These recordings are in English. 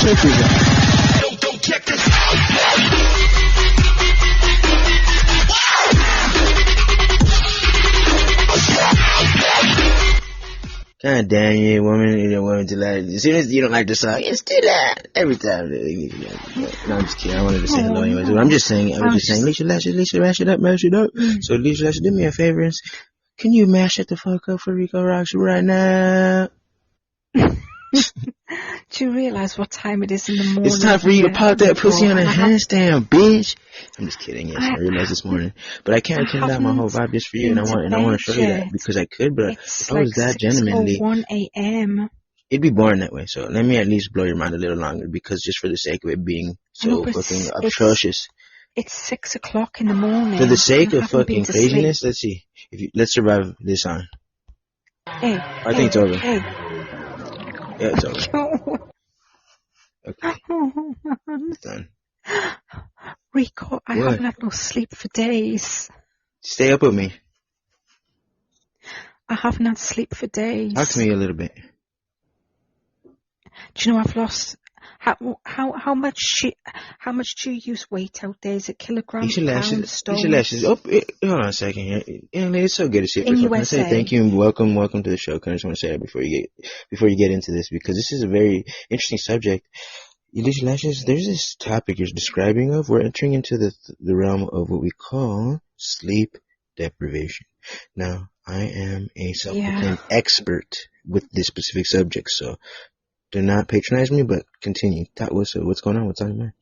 can't do that. Don't check this. God damn you, woman! You don't want to like. As soon as you don't like the song, it's too loud every time. No, I'm just kidding. I wanted to say hello anyways. But I'm just saying. Leisha, mash it up. So Leisha, do me a favor. And can you mash it the fuck up for RRico Roxx right now? Do you realize what time it is in the morning? It's time for you to pop that pussy on a handstand, bitch. I'm just kidding. Yes, I realized this morning, but I can't turn down my whole vibe just for you, and I want to show you that because I could, but if I was that gentlemanly, 1 a.m. it'd be boring that way. So let me at least blow your mind a little longer, because just for the sake of it being so fucking atrocious. It's 6 o'clock in the morning. For the sake of fucking craziness, let's see. Let's survive this song. I think it's over. Yeah, it's over. Okay. It's done. RRico, I haven't had no sleep for days. Stay up with me. I haven't had sleep for days. Talk to me a little bit. Do you know I've lost? How much do you use weight out there? Is it kilograms, pounds, stones? LeISHaaShES. Hold on a second here. It's so good to see you. I say thank you and welcome to the show. I just want to say that before you get into this, because this is a very interesting subject. LeISHaaShES, there's this topic you're describing of. We're entering into the realm of what we call sleep deprivation. Now, I am a self-proclaimed expert with this specific subject, so do not patronize me, but continue. What's going on? What's on your mind?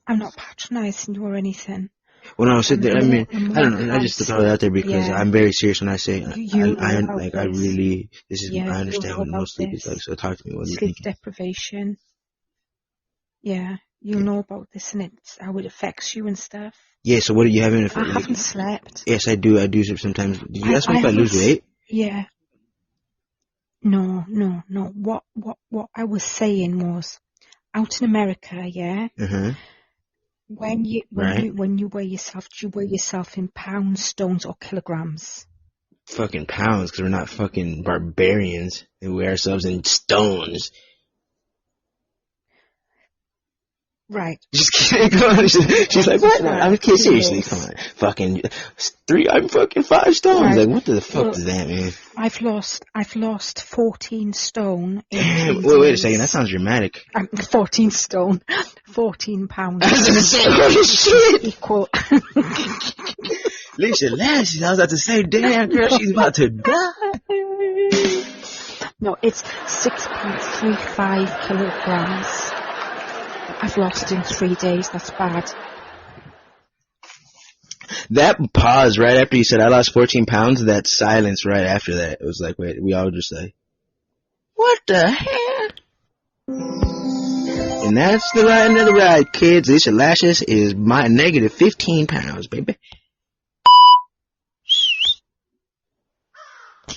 I'm not patronizing you or anything. Well, no, sit there. I mean, I don't know. I just throw it out there because I'm very serious when I say I understand what no sleep is like. So talk to me. What do you think? Sleep deprivation. Yeah, you know about this and how it affects you and stuff. Yeah. So what do you have in it? I haven't slept. Yes, I do. I do sometimes. Did you ask me if I lose weight? Yeah. No. What I was saying was, out in America, yeah. When you weigh yourself, do you weigh yourself in pounds, stones, or kilograms? Fucking pounds, because we're not fucking barbarians and weigh ourselves in stones. Right. Just kidding. Come on. She's like, what? I'm kidding. Seriously, come on. I'm fucking 5 stones. Right. Like, what the fuck does that mean? I've lost 14 stone. Damn. Wait a second. That sounds dramatic. 14 stone. 14 pounds. I was gonna say, holy shit. Equal. LeISHaaShES. I was about to say, damn, girl, she's about to die. No, it's 6.35 kilograms. I've lost in 3 days. That's bad. That pause right after you said I lost 14 pounds, that silence right after that, it was like, wait, we all just like, what the hell? And that's the end of the ride, kids. LeISHaaShES is my negative 15 pounds, baby.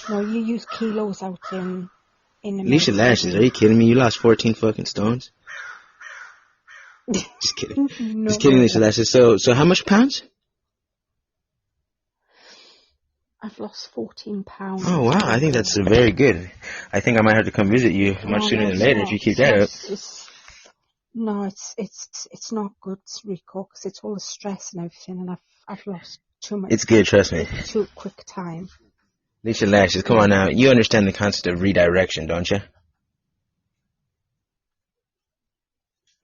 No, you use kilos out in LeISHaAshes, are you kidding me? You lost 14 fucking stones? Just kidding. No, just kidding, LeISHaAshes. So how much pounds? I've lost 14 pounds. Oh wow, I think that's very good. I think I might have to come visit you much sooner than later if you keep that up. It's not good, RRico, because it's all the stress and everything, and I've lost too much. It's good, trust me. Too quick time. LeISHaAshes, come on now. You understand the concept of redirection, don't you?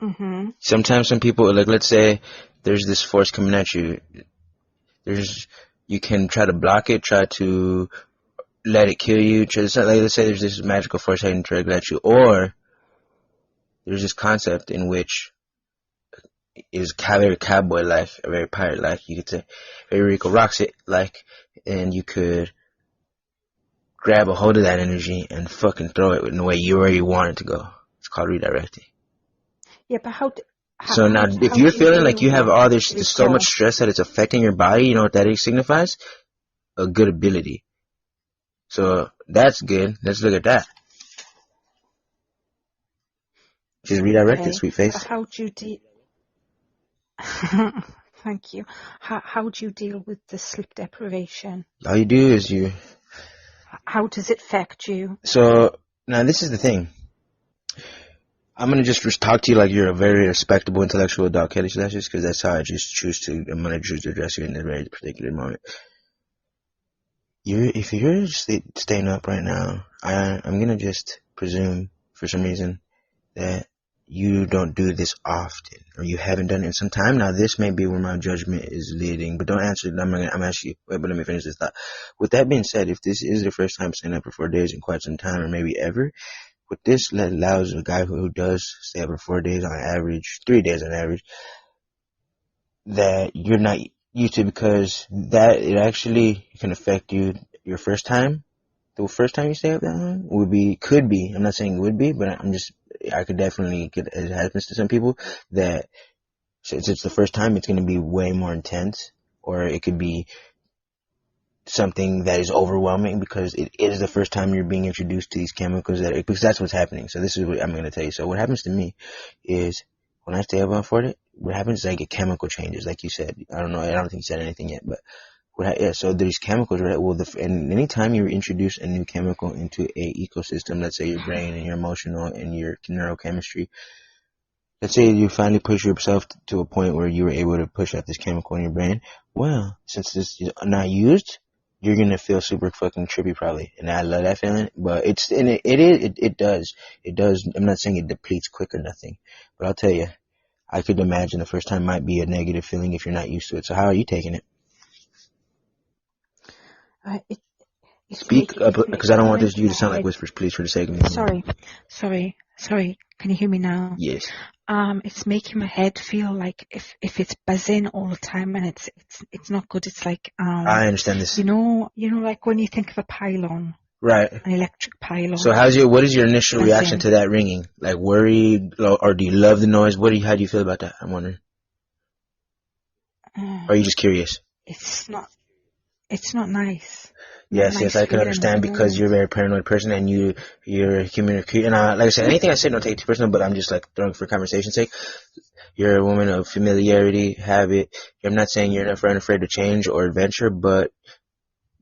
Mm-hmm. Sometimes some people, like, let's say there's this force coming at you. You can try to block it, try to let it kill you. Let's say there's this magical force heading to at you, or there's this concept in which is very cowboy-like, or very pirate-like, you could say, very RRico Roxx-like, and you could grab a hold of that energy and fucking throw it in the way you already want it to go. It's called redirecting. Yeah, but so now, if you're feeling like you have all this, there's so much stress that it's affecting your body, you know what that signifies? A good ability. So that's good. Let's look at that. Just redirect it, sweet face. So how do you deal? Thank you. How do you deal with the sleep deprivation? All you do is How does it affect you? So now this is the thing. I'm gonna just talk to you like you're a very respectable intellectual adult, Kelly LeISHaAshES, because that's how I just choose to. I'm gonna choose to address you in this very particular moment. If you're staying up right now, I'm gonna just presume for some reason that you don't do this often, or you haven't done it in some time. Now, this may be where my judgment is leading, but don't answer. I'm asking you. Wait, but let me finish this thought. With that being said, if this is the first time staying up for 4 days in quite some time, or maybe ever, what this allows a guy who does stay up for 4 days on average, 3 days on average, that you're not used to, because that it actually can affect you your first time. The first time you stay up that long could be. I'm not saying it would be, but I could definitely get, it happens to some people that since it's the first time, it's going to be way more intense, or it could be something that is overwhelming because it is the first time you're being introduced to these chemicals because that's what's happening. So this is what I'm going to tell you. So what happens to me is when I stay up on 40, what happens is I get chemical changes, like you said. I don't know. I don't think you said anything yet, but so there's chemicals, right? Well, and anytime you introduce a new chemical into a ecosystem, let's say your brain and your emotional and your neurochemistry, let's say you finally push yourself to a point where you were able to push out this chemical in your brain. Well, since this is not used, you're gonna feel super fucking trippy probably, and I love that feeling. But it does. I'm not saying it depletes quick or nothing, but I'll tell you, I could imagine the first time might be a negative feeling if you're not used to it. So how are you taking it? Speak up, because I don't want you to sound like whispers, please, for the sake of me. Sorry. Can you hear me now? Yes. It's making my head feel like if it's buzzing all the time, and it's not good. It's like I understand this. You know, like when you think of a pylon, right? An electric pylon. So what is your initial reaction to that ringing? Like worry, or do you love the noise? How do you feel about that? I'm wondering. Or are you just curious? It's not nice. Yes, I can understand, because you're a very paranoid person, and you're a human. And like I said, anything I say don't take it too personal, but I'm just like throwing for conversation's sake. You're a woman of familiarity, habit. I'm not saying you're never afraid to change or adventure, but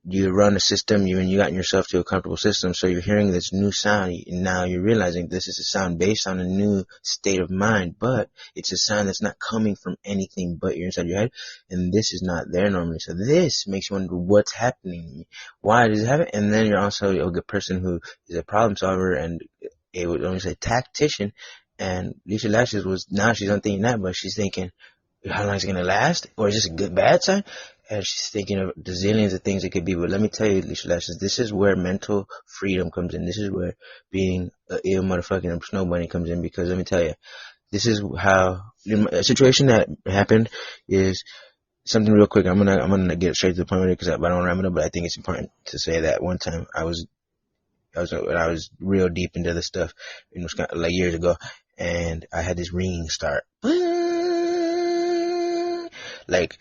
you run a system, you got yourself to a comfortable system, so you're hearing this new sound, and now you're realizing this is a sound based on a new state of mind, but it's a sound that's not coming from anything but you're inside your head, and this is not there normally. So this makes you wonder what's happening, why does it happen, and then you're also a good person who is a problem solver, and it would only say tactician, and LeISHaAshES was, now she's not thinking that, but she's thinking, how long is it going to last? Or is this a good, bad sign? And she's thinking of the zillions of things it could be. But let me tell you, LeISHaAshES, this is where mental freedom comes in. This is where being a ill motherfucking snow bunny comes in. Because let me tell you, this is how a situation that happened is something real quick. I'm gonna get straight to the point with it because I don't want to ramble, but I think it's important to say that one time I was real deep into this stuff. It was kind of like years ago, and I had this ringing start. Like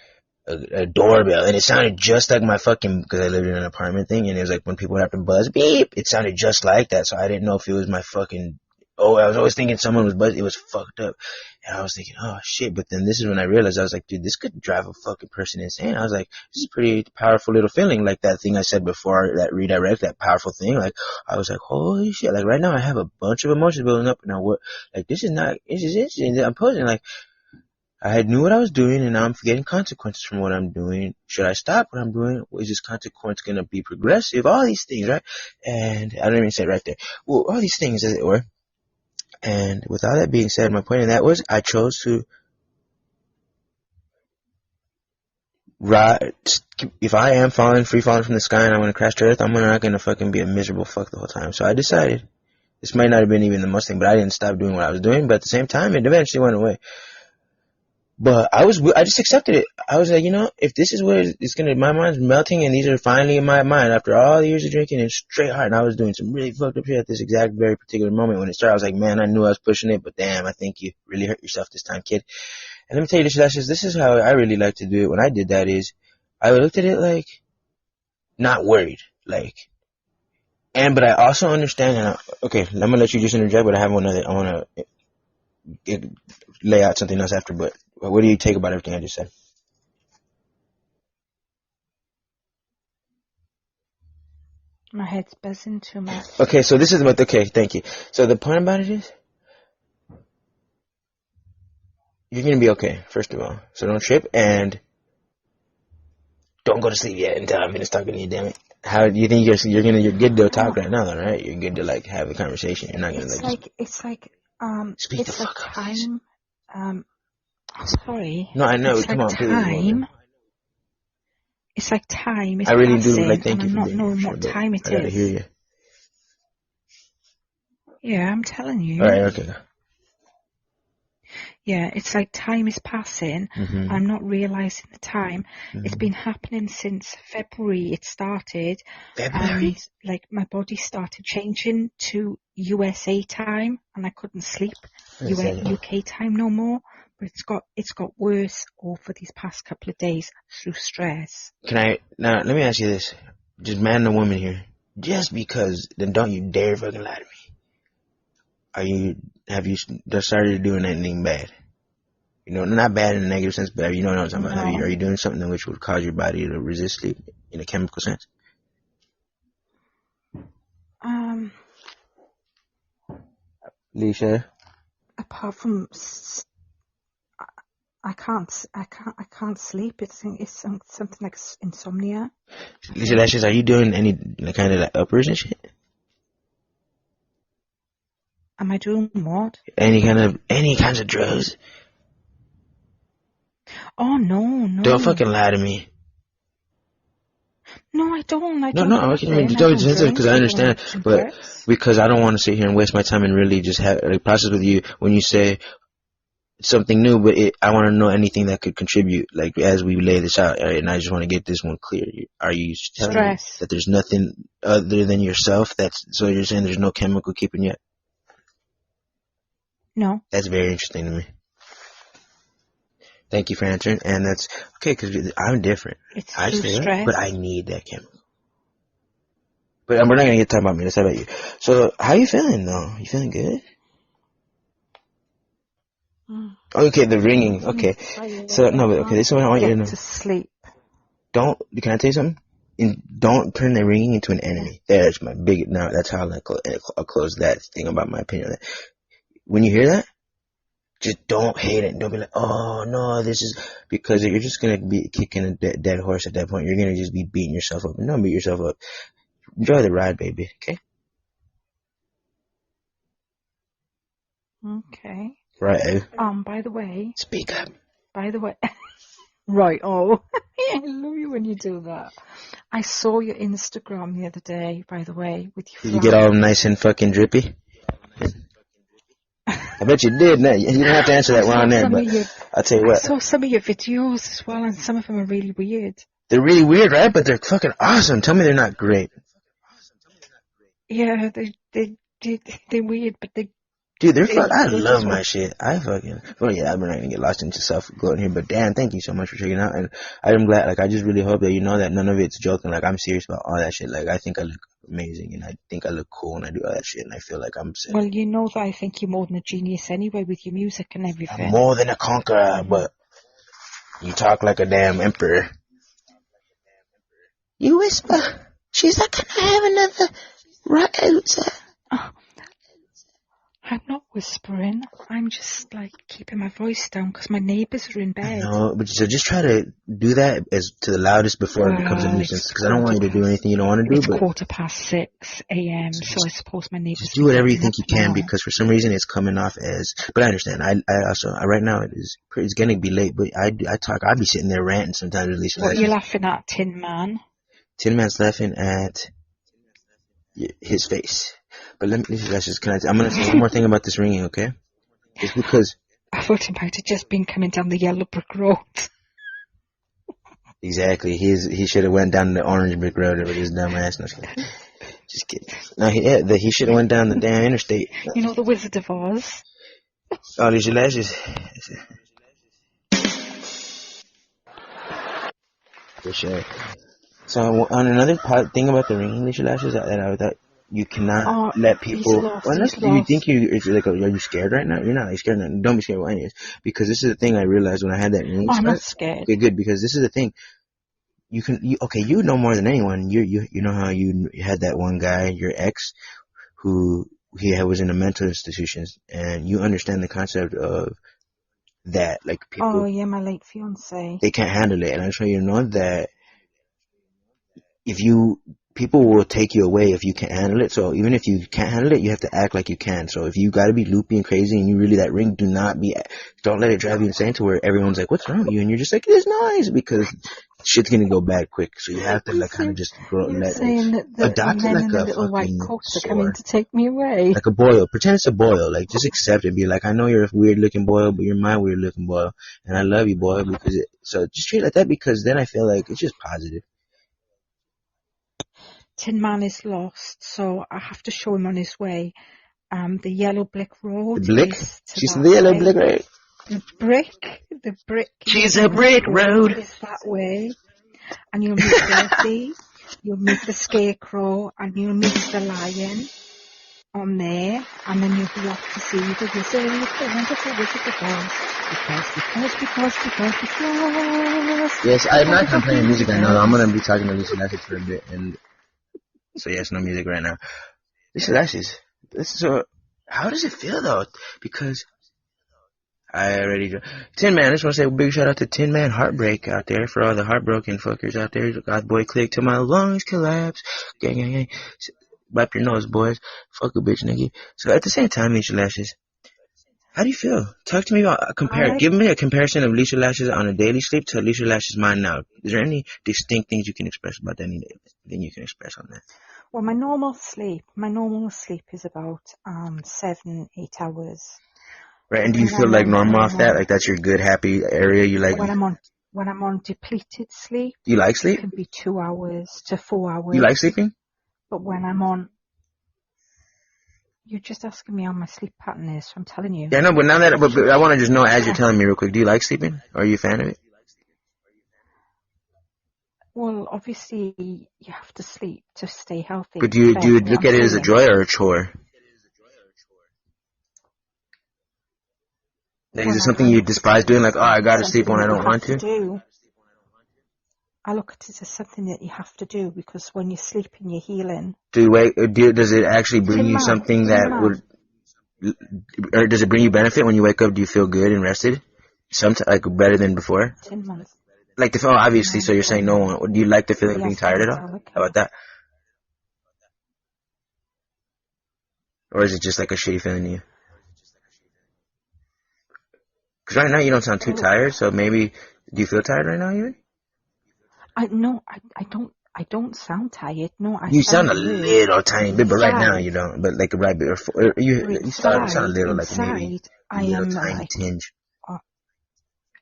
a doorbell, and it sounded just like my fucking, because I lived in an apartment thing, and it was like when people would have to buzz beep, it sounded just like that. So I didn't know if it was my fucking, I was always thinking someone was buzzing. It was fucked up, and I was thinking, oh shit. But then this is when I realized, I was like, dude, this could drive a fucking person insane. I was like, this is a pretty powerful little feeling, like that thing I said before, that redirect, that powerful thing. Like I was like, holy shit, like right now I have a bunch of emotions building up, and this is interesting. I'm posing, like, I knew what I was doing, and now I'm getting consequences from what I'm doing. Should I stop what I'm doing? Is this consequence going to be progressive? All these things, right? And I don't even say it right there. Well, all these things, as it were. And with all that being said, my point in that was I chose to ride. If I am free falling from the sky, and I'm going to crash to earth, I'm not going to fucking be a miserable fuck the whole time. So I decided, this might not have been even the most thing, but I didn't stop doing what I was doing. But at the same time, it eventually went away. But I just accepted it. I was like, if this is where it's gonna, my mind's melting, and these are finally in my mind after all the years of drinking and straight hard. And I was doing some really fucked up shit at this exact very particular moment when it started. I was like, man, I knew I was pushing it, but damn, I think you really hurt yourself this time, kid. And let me tell you, this is how I really like to do it. When I did that is, I looked at it like, not worried, like, but I also understand, and okay, I'm gonna let you just interject, but I want to lay out something else after, but what do you take about everything I just said? My head's buzzing too much. Okay, so this is okay, thank you. So the point about it is, You're gonna be okay, first of all. So don't trip and don't go to sleep yet until I'm finished talking to you, damn it. How do you think you're good to talk right now, though, right? You're good to like have a conversation. You're not gonna it's like speak it's the like fuck up, time. I'm sorry. No, I know. It's Come like on, please. time. It's like time is I really passing, do like thank and you I'm for not being here. knowing Sure, what but time it I gotta is. hear you. Yeah, I'm telling you. All right, okay. Yeah, it's like time is passing. Mm-hmm. I'm not realizing the time. Mm-hmm. It's been happening since February. It started, February? and like my body started changing to USA time, and I couldn't sleep UK time no more. But it's got worse over these past couple of days through stress. Now let me ask you this, just man and woman here. Just because, then don't you dare fucking lie to me. Have you started doing anything bad? You know, not bad in a negative sense, but you know what I'm talking about. Are you doing something which would cause your body to resist sleep in a chemical sense? LeISHA? Apart from I can't sleep. It's something like insomnia. LeISHA, are you doing any kind of like uppers and shit? Am I doing what? Any kinds of drugs? Oh no. Don't fucking lie to me. No, I don't. No, I can't because I understand, but because I don't want to sit here and waste my time and really just have a process with you when you say something new, but I want to know anything that could contribute, like as we lay this out, right? And I just want to get this one clear. Are you telling me that there's nothing other than yourself? So you're saying there's no chemical keeping you? No. That's very interesting to me. Thank you for answering, and that's okay because I'm different. I stay up, but I need that chemical. But we're not gonna get talking about me. Let's talk about you. So, how you feeling though? You feeling good? Okay, the ringing. Okay, so no, but okay. This is what I want you to know. To sleep. Can I tell you something? Don't turn the ringing into an enemy. There's my big. Now that's how I'll close that thing about my opinion. When you hear that, just don't hate it. Don't be like, oh no, this is, because you're just gonna be kicking a dead horse at that point. You're gonna just be beating yourself up. And don't beat yourself up. Enjoy the ride, baby. Okay. Okay. Right. By the way. Speak up. By the way. Right. Oh, I love you when you do that. I saw your Instagram the other day. By the way, with your. Did you get all nice and fucking drippy? I bet you did. No, you don't have to answer that one on there, but I'll tell you what. I saw some of your videos as well, and some of them are really weird. They're really weird, right? But they're fucking awesome. Tell me they're not great. Yeah, they're weird, but they. Dude, they're fun. I love my shit. Well, yeah, I'm not gonna get lost into self-gloating here, but damn, thank you so much for checking out. And I'm glad, I just really hope that you know that none of it's joking. I'm serious about all that shit. I think I look amazing, and I think I look cool when I do all that shit, and I feel like I'm sick. Well, you know that I think you're more than a genius anyway with your music and everything. I'm more than a conqueror, but you talk like a damn emperor. You whisper. She's like, can I have another right? I'm not whispering. I'm just keeping my voice down because my neighbours are in bed. No, but so just try to do that as to the loudest before it becomes a nuisance. Because I don't want you to do anything you don't want to do. It's 6:15 a.m. So I suppose my neighbours. Just do whatever you think you can, because for some reason it's coming off as. But I understand. I also right now it's gonna be late. But I be sitting there ranting sometimes. At least. What are you laughing at, Tin Man? Tin Man's laughing at his face. But I'm gonna say one more thing about this ringing, okay? Just because. I thought it might have just been coming down the yellow brick road. Exactly. He should have went down the orange brick road with his dumb ass. Just kidding. No, he should have went down the damn interstate. You know the Wizard of Oz? Oh, LeISHAaShES. For sure. So on another thing about the ringing, LeISHAaShES, that I thought. You cannot let people. Do you think are you scared right now? You're not scared. Don't be scared. Anyways, because this is the thing I realized when I had that ring. I'm not scared. Okay, good, because this is the thing. You know more than anyone. You know how you had that one guy, your ex, who was in a mental institution, and you understand the concept of that like Oh people yeah, my late fiance. they can't handle it, and I just want you to know that people will take you away if you can't handle it. So even if you can't handle it, you have to act like you can. So if you gotta be loopy and crazy and you really that ring, don't let it drive you insane to where everyone's like, what's wrong with you? And you're just like, it's nice, because shit's gonna go bad quick. So you have to like kind of just You're saying that the adopt it men like in the a little white fucking coats are coming sore. to take me away. Like a boil. Pretend it's a boil. Like just accept it. Be like, I know you're a weird looking boil, but you're my weird looking boil. And I love you, boil, so just treat it like that, because then I feel like it's just positive. Tin Man is lost, so I have to show him on his way. The yellow brick road is to She's that the yellow way. brick, right? The brick. She's a brick road. Is that way. And you'll meet Dorothy, you'll meet the Scarecrow, and you'll meet the Lion on there, and then you'll be off to see the wizard, the wonderful wizard of Oz. Because. Yes, I'm not playing music right now. I'm gonna be talking to LeISHAaShES for a bit, and so yes, no music right now. LeISHAaShES. How does it feel though? Because I already Tin Man. I just want to say a big shout out to Tin Man Heartbreak out there for all the heartbroken fuckers out there. God boy, click till my lungs collapse. Gang, gang, gang. Wipe your nose, boys. Fuck a bitch, nigga. So at the same time, LeISHAaShES, how do you feel? Talk to me about Give me a comparison of LeISHAaShES on a daily sleep to LeISHAaShES mine now. Is there any distinct things you can express about that? Anything you can express on that? Well, my normal sleep is about 7-8 hours. Right, and do you feel like normal off that? Like that's your good, happy area? You like when I'm on depleted sleep? You like sleep? It can be 2 hours to 4 hours. You like sleeping? But when I'm on, you're just asking me how my sleep pattern is. So I'm telling you. Yeah, no, but I want to just know as you're telling me real quick. Do you like sleeping? Are you a fan of it? Well, obviously you have to sleep to stay healthy. But do you look at it as a joy or a chore? Like, is it something you despise doing? Like, oh, I gotta sleep when I don't want to? I look at it as something that you have to do, because when you're sleeping, you're healing. Does it actually bring you something that would, or does it bring you benefit when you wake up? Do you feel good and rested? Sometimes, like better than before? 10 months. Like obviously, so you're saying no one. Do you like the feeling of being tired at all? How about that? Or is it just like a shitty feeling to you? Because right now you don't sound too tired, so maybe, do you feel tired right now even? No, I don't sound tired. No, you sound a little tiny bit, but right now you don't. But like right before, you sound a little like maybe a little tiny tinge.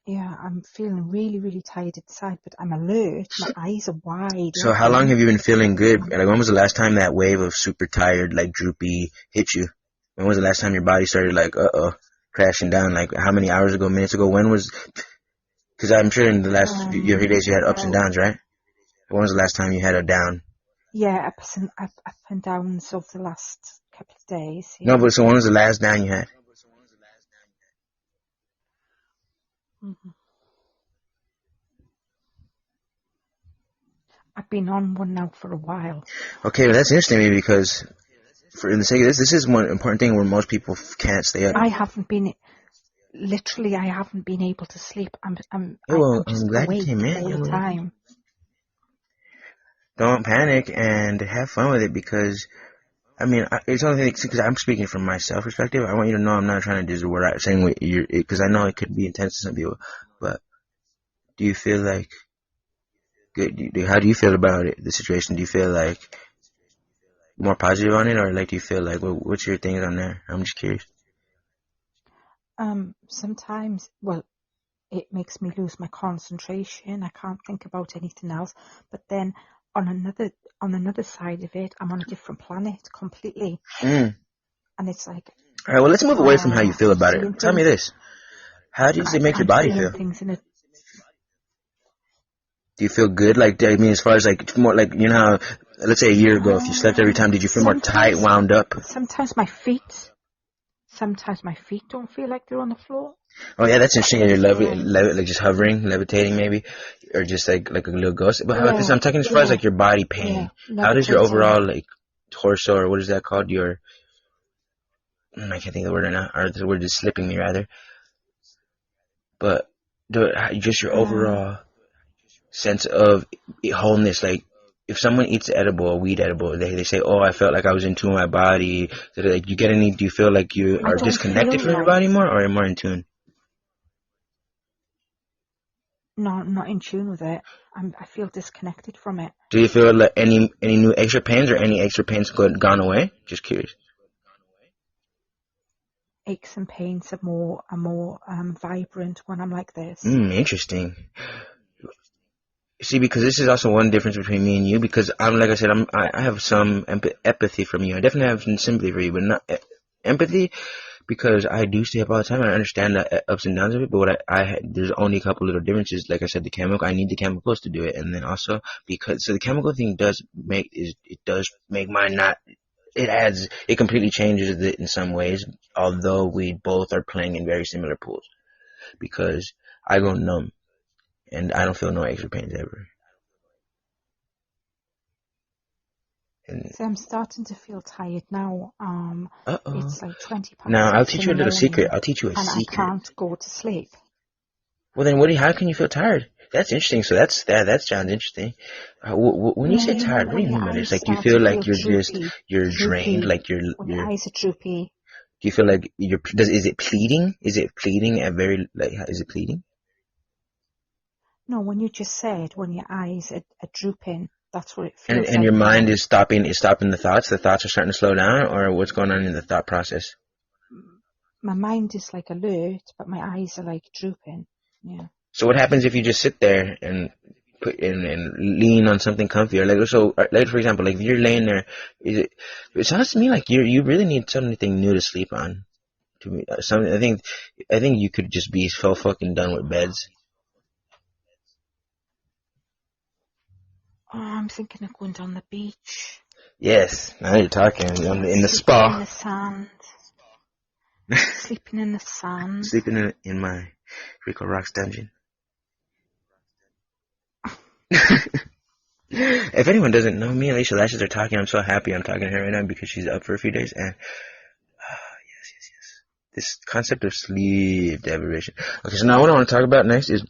Yeah, I'm feeling really, really tired inside, but I'm alert. My eyes are wide. So how long have you been feeling good? Like when was the last time that wave of super tired, like droopy, hit you? When was the last time your body started like, crashing down? Like how many hours ago, minutes ago? When was? Because I'm sure in the last few days you had ups and downs, right? When was the last time you had a down? Yeah, up and downs of the last couple of days. Yeah. No, but so when was the last down you had? Mm-hmm. I've been on one now for a while. Okay, well that's interesting to me, because for in the sake of this is one important thing where most people can't stay up. I haven't been able to sleep. I'm just glad awake you came in all the time. Don't panic and have fun with it, because I mean, it's only because I'm speaking from my self perspective. I want you to know I'm not trying to do the word I'm saying what you're, because I know it could be intense to some people. But do you feel like good? How do you feel about it? The situation? Do you feel like more positive on it, or like do you feel like what's your things on there? I'm just curious. Sometimes, it makes me lose my concentration. I can't think about anything else. But then on another side of it, I'm on a different planet completely. And it's like, all right, well, let's move away from how you feel about it. Tell me this. How does it make your body feel? Do you feel good? Like, I mean, as far as like, more like, you know how, let's say a year ago, if you slept every time, did you feel more tight, wound up? Sometimes my feet don't feel like they're on the floor. Oh yeah, that's interesting. You're like just hovering, levitating maybe, or just like a little ghost. But how about this? I'm talking as far as like your body pain. Yeah, how does your overall like torso, or what is that called? I can't think of the word right now, or the word is slipping me rather. but just your overall sense of wholeness, like if someone eats edible, a weed edible, they say, oh, I felt like I was in tune with my body. So like, do you feel like you are disconnected from your body more, or more in tune? No, I'm not in tune with it. I feel disconnected from it. Do you feel like any new extra pains, or any extra pains gone away? Just curious. Aches and pains are more vibrant when I'm like this. Interesting. See, because this is also one difference between me and you, because like I said, I have some empathy from you. I definitely have some sympathy for you, but not empathy, because I do stay up all the time. I understand the ups and downs of it, but there's only a couple little differences. Like I said, I need the chemicals to do it, and then also the chemical thing does make mine not. It completely changes it in some ways, although we both are playing in very similar pools, because I go numb and I don't feel no extra pains ever. So I'm starting to feel tired now. It's like 20 past. Now I'll teach you a little secret. I'll teach you a secret. And I can't go to sleep. Well then, how can you feel tired? That's interesting. So that sounds interesting. When you say tired, what do you mean by this? Like, do you feel like you're drained, like when your eyes are droopy? Do you feel like is it pleading? Is it pleading at is it pleading? No, when you just said when your eyes are drooping, that's what it feels like. And your mind is stopping the thoughts? The thoughts are starting to slow down, or what's going on in the thought process? My mind is like alert, but my eyes are like drooping. Yeah. So what happens if you just sit there and and lean on something comfy, or like for example, like if you're laying there, it sounds to me like you really need something new to sleep on. To me, something I think you could just be so fucking done with beds. Oh, I'm thinking of going down the beach. Yes, now you're talking in the spa. In the sand. Sleeping in the sand. Sleeping in my RRico Roxx dungeon. If anyone doesn't know, me and LeISHAaShES are talking. I'm so happy I'm talking to her right now because she's up for a few days. And yes. This concept of sleep deprivation. Okay, so now what I want to talk about next is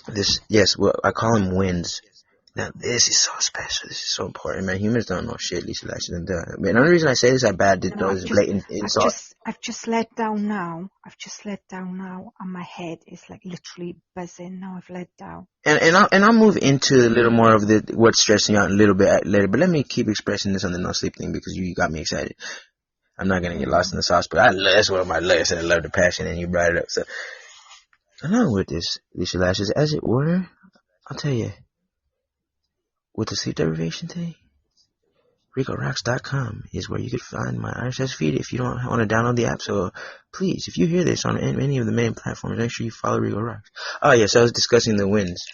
this. Yes, what I call them wins. Now this is so special. This is so important, man. Humans don't know shit. LeISHAaShES and the only reason I say this, I bad did those blatant insults. I've just let down now, and my head is like literally buzzing. Now I've let down. And I'll move into a little more of what's stressing you out a little bit later. But let me keep expressing this on the no sleep thing because you got me excited. I'm not gonna get lost in the sauce, but that's one of my legs, and I love the passion, and you brought it up. So along with this, LeISHAaShES, as it were, I'll tell you. With the sleep deprivation thing, RRicoRoxx.com is where you can find my RSS feed if you don't want to download the app. So please, if you hear this on any of the main platforms, make sure you follow RRico Roxx. Oh yes, I was discussing the wins.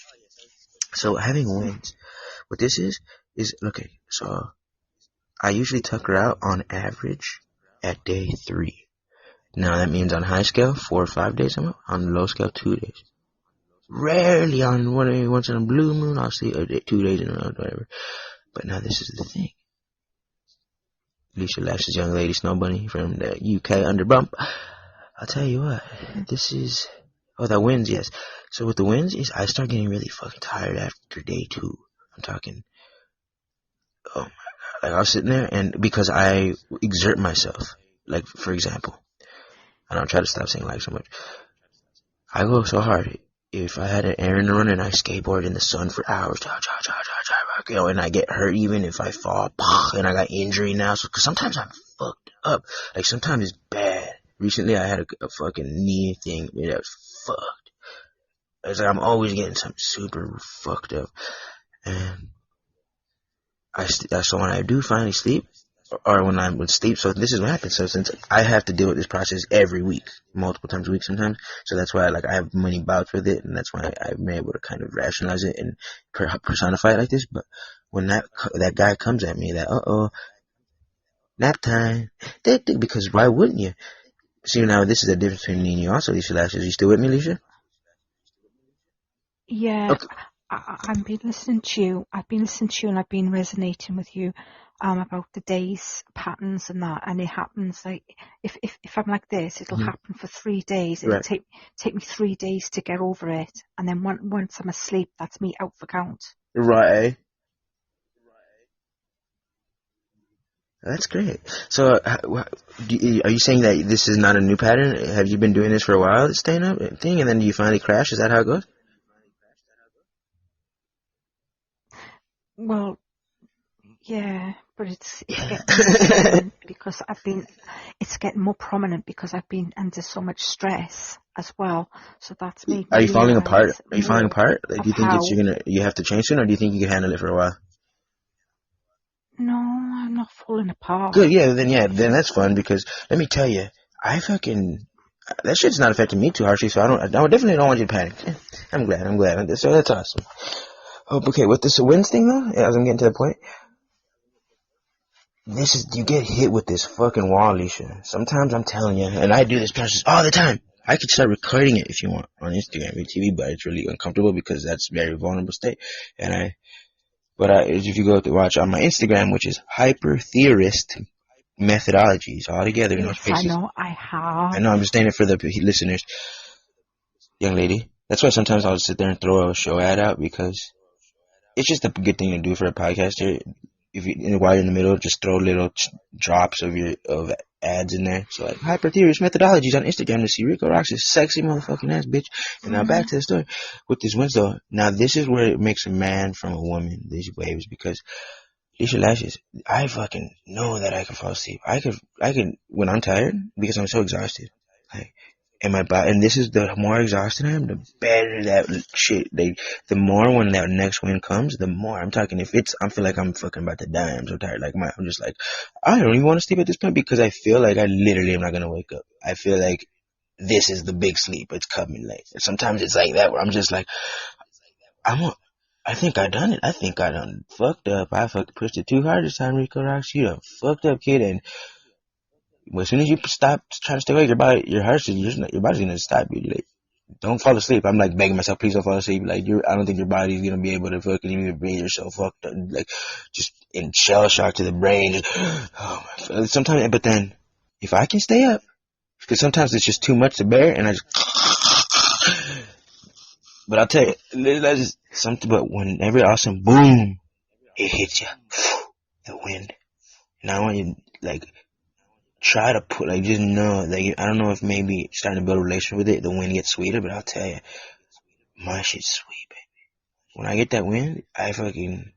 So having wins, what this is okay. So I usually tuck her out on average at day 3. Now that means on high scale 4 or 5 days a month. On low scale 2 days. Rarely on once on a blue moon, I'll see 2 days in a row, whatever. But now this is the thing. LeISHAaShES, young lady snow bunny from the UK under bump. I'll tell you what, that wins, yes. So with the wins is I start getting really fucking tired after day 2. I'm talking, oh my god, like I was sitting there and because I exert myself, like for example, I don't try to stop saying like so much. I go so hard. If I had an errand to run and I skateboard in the sun for hours, and I get hurt even if I fall, and I got injury now, so, cause sometimes I'm fucked up. Like sometimes it's bad. Recently I had a fucking knee thing that was fucked. It's like I'm always getting something super fucked up. And so when I do finally sleep, or when I would sleep, so this is what happens. So since I have to deal with this process every week, multiple times a week sometimes, so that's why I have many bouts with it, and that's why I'm able to kind of rationalize it and personify it like this. But when that guy comes at me, nap time, because why wouldn't you? See, now this is the difference between me and you also, LeISHAaShES. You still with me, Leisha? Yeah. Okay. I've been listening to you. And I've been resonating with you. about the days patterns and that, and it happens like if I'm like this, it'll happen for 3 days. It'll take me 3 days to get over it, and then once I'm asleep, that's me out for count. Right. That's great. So, are you saying that this is not a new pattern? Have you been doing this for a while, the staying up thing, and then you finally crash? Is that how it goes? Well, yeah, but it's getting more prominent because it's getting more prominent because I've been under so much stress as well. So that's made me. Are you falling apart? Are you falling apart? Do you think you have to change soon, or do you think you can handle it for a while? No, I'm not falling apart. Good, then that's fun because let me tell you, that shit's not affecting me too harshly, so I definitely don't want you to panic. I'm glad. So that's awesome. Oh, okay, with this wins thing though, as I'm getting to the point, you get hit with this fucking wall, LeISHA. Sometimes I'm telling you, and I do this process all the time. I could start recording it if you want on Instagram or TV, but it's really uncomfortable because that's a very vulnerable state. But if you go to watch on my Instagram, which is Hyper-Theorist Methodologies, all together, no spaces. I know, I have. I know, I'm just saying it for the listeners. Young lady, that's why sometimes I'll sit there and throw a show ad out because it's just a good thing to do for a podcaster. While you're in the middle, just throw little drops of ads in there. So like Hyper-Theorist Methodologies on Instagram to see Rico Roxx is sexy motherfucking ass bitch. And now back to the story with this wins though. Now this is where it makes a man from a woman, these waves, because LeISHAaShES, I fucking know that I can fall asleep. I can when I'm tired because I'm so exhausted. Like, and my body, and this is the more exhausted I am, the better that shit. The more when that next wind comes, the more I'm talking. I feel like I'm fucking about to die. I'm so tired. Like I'm just like, I don't even want to sleep at this point because I feel like I literally am not gonna wake up. I feel like this is the big sleep. It's coming late. Sometimes it's like that where I'm just like, I think I done it. I think I done fucked up. I fucking pushed it too hard this time, Rico Roxx. You done fucked up, kid. And as soon as you stop trying to stay awake, your body's gonna stop you. Like, don't fall asleep. I'm like begging myself, please don't fall asleep. Like, I don't think your body's gonna be able to fucking even breathe yourself fucked up. Like, just in shell shock to the brain. Oh my God. Sometimes, but then, if I can stay up, because sometimes it's just too much to bear, and I just. But I'll tell you, that's just something. But whenever awesome, boom, it hits you, the wind. And I want you like. Try to put, like, just know, like, I don't know if maybe starting to build a relationship with it, the wind gets sweeter, but I'll tell you, my shit's sweet, baby. When I get that wind, I fucking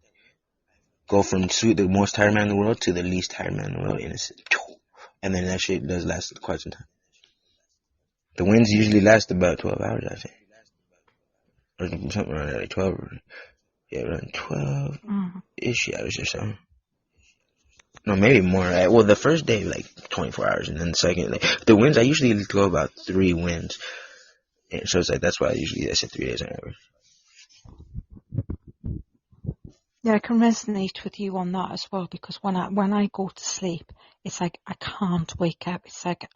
go from the most tired man in the world to the least tired man in the world, and then that shit does last quite some time. The winds usually last about 12 hours, I think. Or something around that, like 12, around 12-ish hours or so. No, maybe more. Right? Well, the first day, like 24 hours, and then the second, like, the winds, I usually go about 3 winds. And so it's like, that's why I said 3 days on average. Yeah, I can resonate with you on that as well, because when I go to sleep, it's like I can't wake up. It's like.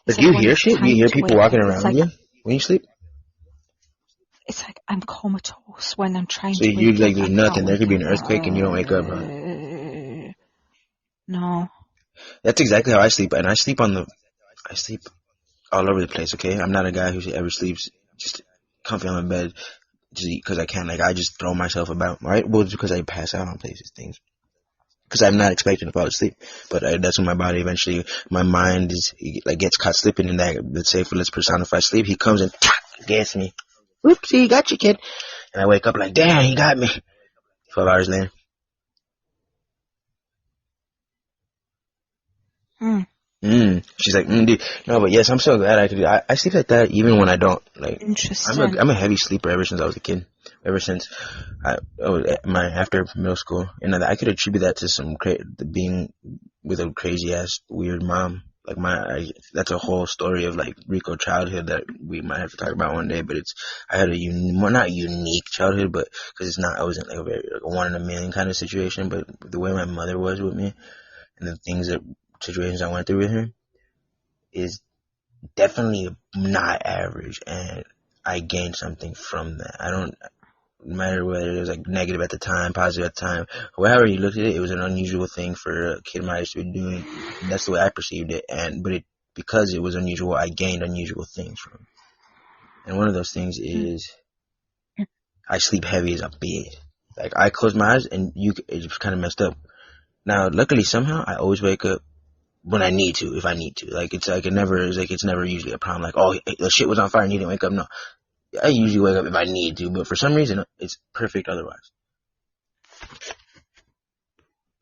But do you hear shit? Do you hear people walking around you when you sleep? It's like I'm comatose when I'm trying to wake up. So you like, there's nothing. There could be an earthquake and you don't wake up, huh? No. That's exactly how I sleep, and I sleep all over the place, okay? I'm not a guy who ever sleeps just comfy on my bed just because I can. Like, I just throw myself about, right? Well, it's because I pass out on places, things. Because I'm not expecting to fall asleep. But that's when my body eventually, my mind gets caught slipping in that, let's personify sleep. He comes and gets me. Whoopsie, he got you, kid. And I wake up like, damn, he got me. 12 hours later. She's like, dude. No, but yes, I'm so glad I sleep like that even when I don't. Like, interesting. I'm a heavy sleeper ever since I was a kid. Ever since after middle school, and I could attribute that to being with a crazy ass weird mom. Like that's a whole story of like Rico childhood that we might have to talk about one day. But I had not unique childhood, but because I wasn't like a very like a 1 in a million kind of situation. But the way my mother was with me, and the situations I went through with her, is definitely not average, and I gained something from that. no matter whether it was like negative at the time, positive at the time, however you looked at it, it was an unusual thing for a kid my age to be doing. That's the way I perceived it, because it was unusual, I gained unusual things from it. And one of those things is I sleep heavy as a bed. Like I close my eyes and it's kind of messed up. Now, luckily somehow I always wake up when I need to, if I need to. Like it's never usually a problem. Like, oh, the shit was on fire and you didn't wake up. No, I usually wake up if I need to, but for some reason it's perfect otherwise.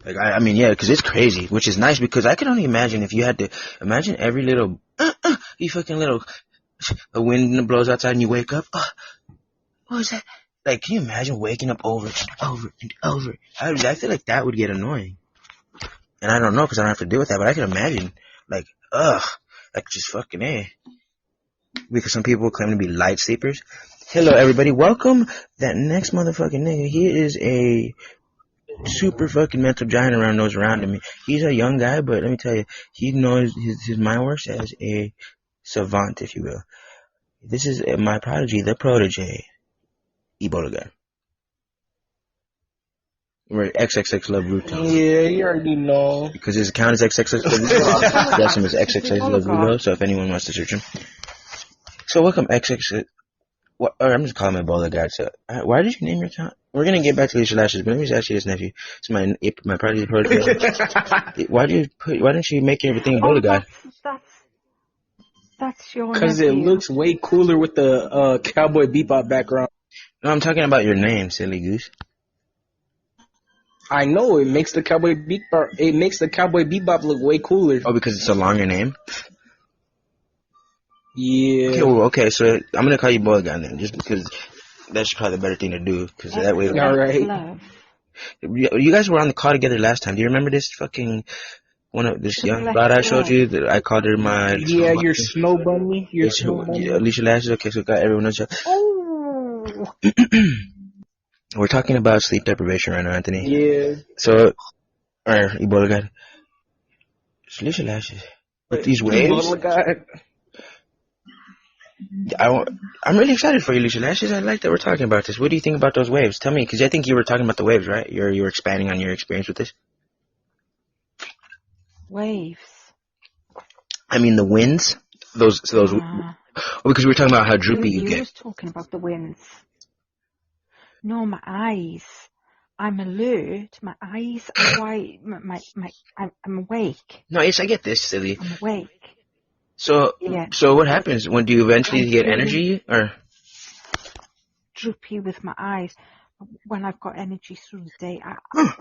Like I mean, yeah, because it's crazy, which is nice because I can only imagine if you had to imagine every little you fucking little the wind blows outside and you wake up. What was that? Like, can you imagine waking up over and over and over? I feel like that would get annoying. And I don't know because I don't have to deal with that, but I can imagine, like, like just fucking A. Because some people claim to be light sleepers. Hello, everybody. Welcome that next motherfucking nigga. He is a super fucking mental giant knows around him. He's a young guy, but let me tell you, he knows his mind works as a savant, if you will. This is my prodigy, the protege, EBOLAGOD. We're XXX Love Ruto. Yeah, you already know. Because his account is XXX Love Ruto. That's him as XXX Love Ruto, so if anyone wants to search him. So welcome XXX. I'm just calling him EBOLAGOD. So why did you name your account? We're gonna get back to LeISHAaShES, but let me just ask you this, nephew. It's my prodigy protege. Why didn't you make everything EBOLAGOD? That's your Because it looks way cooler with the Cowboy Bebop background. No, I'm talking about your name, silly goose. I know it makes the Cowboy Bebop look way cooler. Oh, because it's a longer name. Yeah. Okay, so I'm gonna call you EBOLAGOD then, just because that's probably the better thing to do. Because that way. All right. You guys were on the call together last time. Do you remember this fucking this young broad I showed you that I called her my? Yeah, your snow bunny. Your snow bunny. LeISHAaShES. Okay, so got everyone else. Oh. We're talking about sleep deprivation right now, Anthony. Yeah. So, EBOLAGOD. LeISHAaShES. With these waves. EBOLAGOD. I'm really excited for you, LeISHAaShES. I like that we're talking about this. What do you think about those waves? Tell me, because I think you were talking about the waves, right? You were expanding on your experience with this. Waves. I mean the winds. Those. Because we were talking about how droopy you get. You was talking about the winds. No, my eyes. I'm alert. My eyes are wide. I'm awake. No, yes, I get this, silly. I'm awake. So, yeah. So what happens when do you eventually get energy or? Droopy with my eyes. When I've got energy through the day,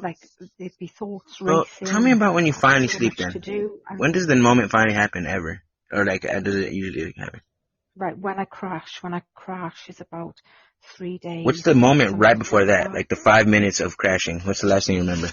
like there'd be thoughts racing. Tell me about when you finally sleep then. When does the moment finally happen ever? Or like, does it usually happen? Right, when I crash is about 3 days. What's the moment right before that? Like the 5 minutes of crashing. What's the last thing you remember?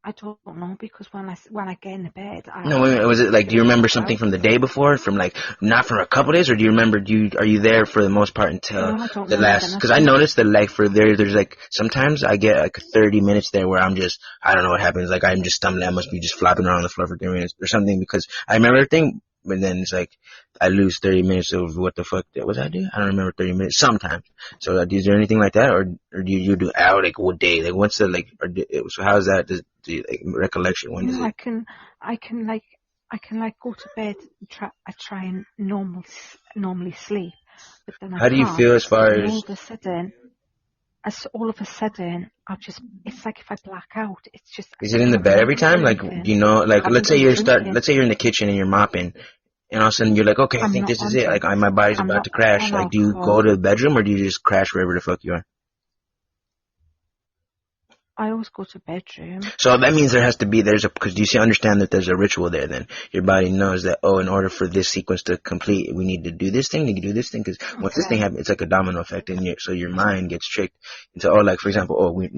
I don't know, because when I get in the bed, was it like, do you remember something from the day before, from like, not from a couple days, or do you remember, are you there for the most part until the last, because I noticed that like there's like, sometimes I get like 30 minutes there where I don't know what happens, like I'm just stumbling, I must be just flopping around on the floor for 3 minutes or something, because I remember everything, but then it's like, I lose 30 minutes of what the fuck was I do? I don't remember 30 minutes sometimes. So is there anything like that, or do you do out like what day? Like what's the like? So how is that? Do you, like, recollection? When I can go to bed. And I try and normally sleep, but then how do you feel as far as? All of a sudden, it's like if I black out. It's just. Is it in the bed every time? Like, you know, like let's say you're in the kitchen and you're mopping, and all of a sudden you're like, okay, I think this is it. Like, my body's about to crash. Like, do you go to the bedroom or do you just crash wherever the fuck you are? I always go to bedroom. So that means because do you understand that there's a ritual there then? Your body knows that, in order for this sequence to complete, we need to do this thing, because once this thing happens, it's like a domino effect, so your mind gets tricked into, like, for example,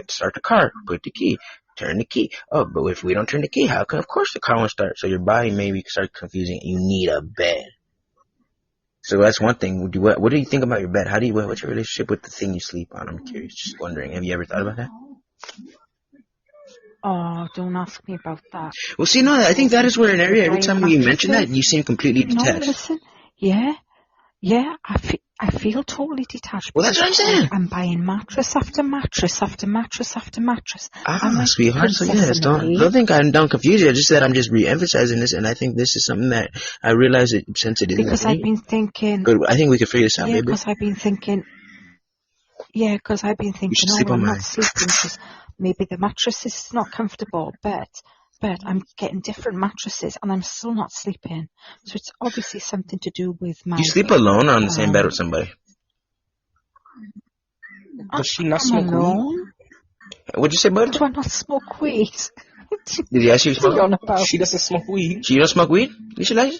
start the car, put the key, turn the key. Oh, but if we don't turn the key, how can, of course the car won't start. So your body maybe start confusing, you need a bed. So that's one thing. What do you think about your bed? What's your relationship with the thing you sleep on? I'm curious, just wondering. Have you ever thought about that? Oh, don't ask me about that. Well, see, no, I think that is where an area, every time we mention that, you seem completely detached. Listen, yeah, Yeah, I feel totally detached. Well, that's what I'm saying. I'm buying mattress after mattress after mattress after mattress. I'm like sweetheart. So yes, don't think I don't confuse you. I just said I'm just re-emphasizing this, and I think this is something that I realize that since it is because I've been thinking. But I think we can figure this out, baby. Because I've been thinking. Yeah, because I've been thinking. I'm not sleeping because maybe the mattress is not comfortable, but I'm getting different mattresses and I'm still not sleeping. So it's obviously something to do with my... You sleep alone or on the same bed with somebody? Does she not smoke weed? What'd you say, bud? Do I not smoke weed? Did he ask you to smoke? She doesn't smoke weed. You don't smoke weed? LeISHaAshES?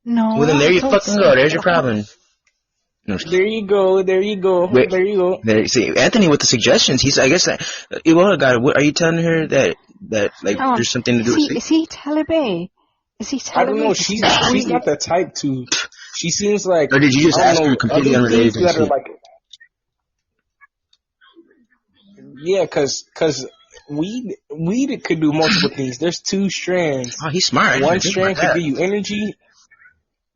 No. Well, then there you fucking go. There's your problem. No, there you go. Wait, there you go. See, Anthony with the suggestions. I guess that. EBOLAGOD, what are you telling her that like there's something to do with sleep? Is he telling me? I don't know. She's not the type to. She seems like. Or did you just ask her completely unrelated to sleep? Yeah, cause weed could do multiple things. There's 2 strands. Oh, he's smart. One strand could give you energy.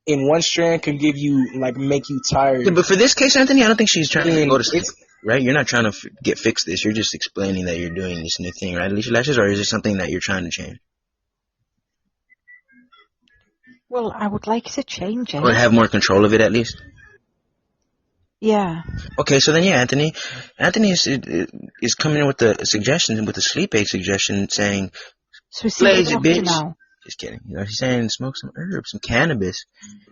And one strand can give you, make you tired. Yeah, but for this case, Anthony, I don't think she's trying to go to sleep, right? You're not trying to fix this. You're just explaining that you're doing this new thing, right, LeISHaAshES? Or is it something that you're trying to change? Well, I would like to change it. Or have more control of it, at least? Yeah. Okay, so then, yeah, Anthony is coming in with the suggestion, with the sleep aid suggestion, saying, so lazy bitch. Now. Just kidding. You know, he's saying smoke some herbs, some cannabis.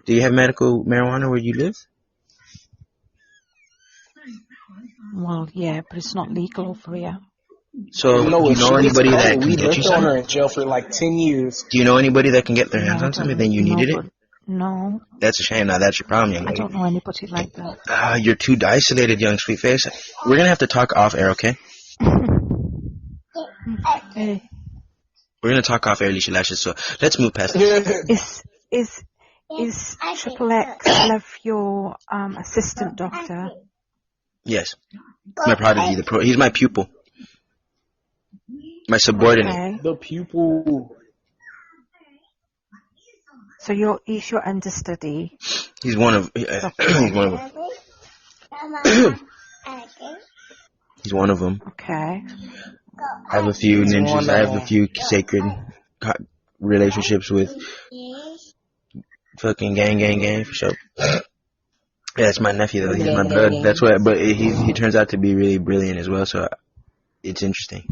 Do you have medical marijuana where you live? Well, yeah, but it's not legal over here. So, do you know anybody that can get you some? Her in jail for 10 years. Do you know anybody that can get their hands on something? Then you needed it? No. That's a shame. Now that's your problem, young lady. I don't know anybody like that. You're too isolated, young sweet face. We're gonna have to talk off air, okay? Okay. We're gonna talk off air, LeISHaAshES, so let's move past this. Is XXX Love your assistant doctor? Yes. My prodigy, he's my pupil. My subordinate. Okay. The pupil. So he's your understudy. He's one of them. He's one of them. Okay. I have a few ninjas. I have a few sacred relationships with fucking gang for sure. Yeah, that's my nephew though. He's my blood. That's what. But he turns out to be really brilliant as well. So it's interesting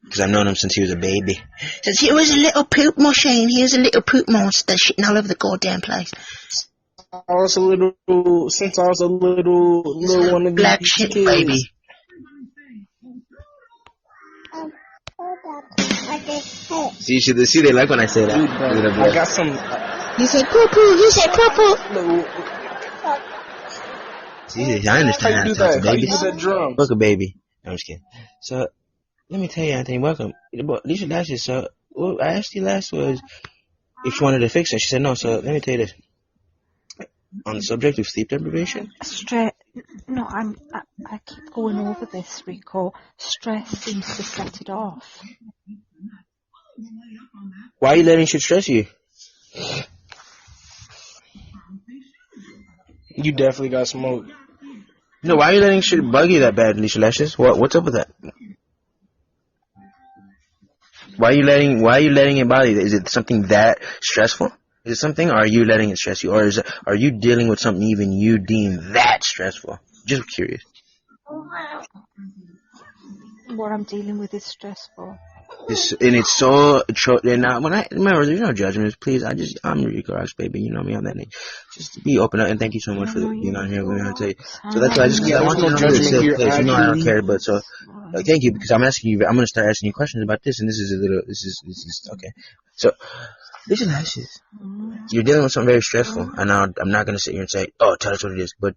because I've known him since he was a baby. Since he was a little poop machine. He was a little poop monster shitting all over the goddamn place. Since I was a little one of black shit kids. Baby. See, they like when I say that. I got some. He said poo-poo. He said poo-poo. See, I understand how to talk to babies. Fuck a baby. No, I'm just kidding. So, let me tell you, Anthony, welcome. LeISHaAshES, so, what I asked you last was if you wanted to fix it. She said no, so let me tell you this. On the subject of sleep deprivation? No, I keep going over this, Rico. Stress seems to set it off. Why are you letting shit stress you? You definitely got smoke. No, why are you letting shit bug you that bad, LeISHaAshES? What's up with that? Why are you letting it bother you? Is it something that stressful? Is it something, or are you letting it stress you? Or are you dealing with something even you deem that stressful? Just curious. What I'm dealing with is stressful. And it's so, and now, remember, there's no judgments, please. I'm RRico, baby. You know me, I'm that name. Just be open up, and thank you so much for being on here. We're going to tell you. So that's why I want you to know this safe place. You know I don't care, but so, thank you, because I'm going to start asking you questions about this, and this is, okay. So, LeISHaAshES, you're dealing with something very stressful, and now I'm not going to sit here and say, oh, tell us what it is, but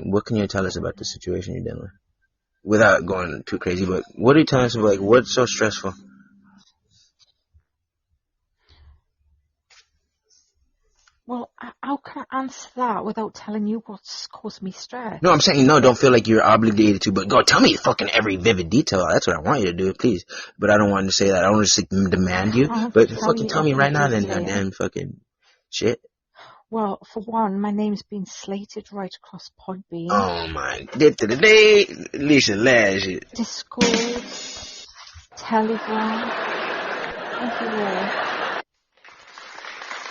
what can you tell us about the situation you're dealing with? Without going too crazy, but what are you telling us about, what's so stressful? Well, how can I answer that without telling you what's caused me stress? No, I'm saying no, don't feel like you're obligated to, but go tell me fucking every vivid detail. That's what I want you to do, please. But I don't want to say that. I don't want to demand you. But fucking tell me right now then, goddamn fucking shit. Well, for one, my name's been slated right across Podbean. Oh my, day, LeISHAaShES. Discord, Telegram, everywhere.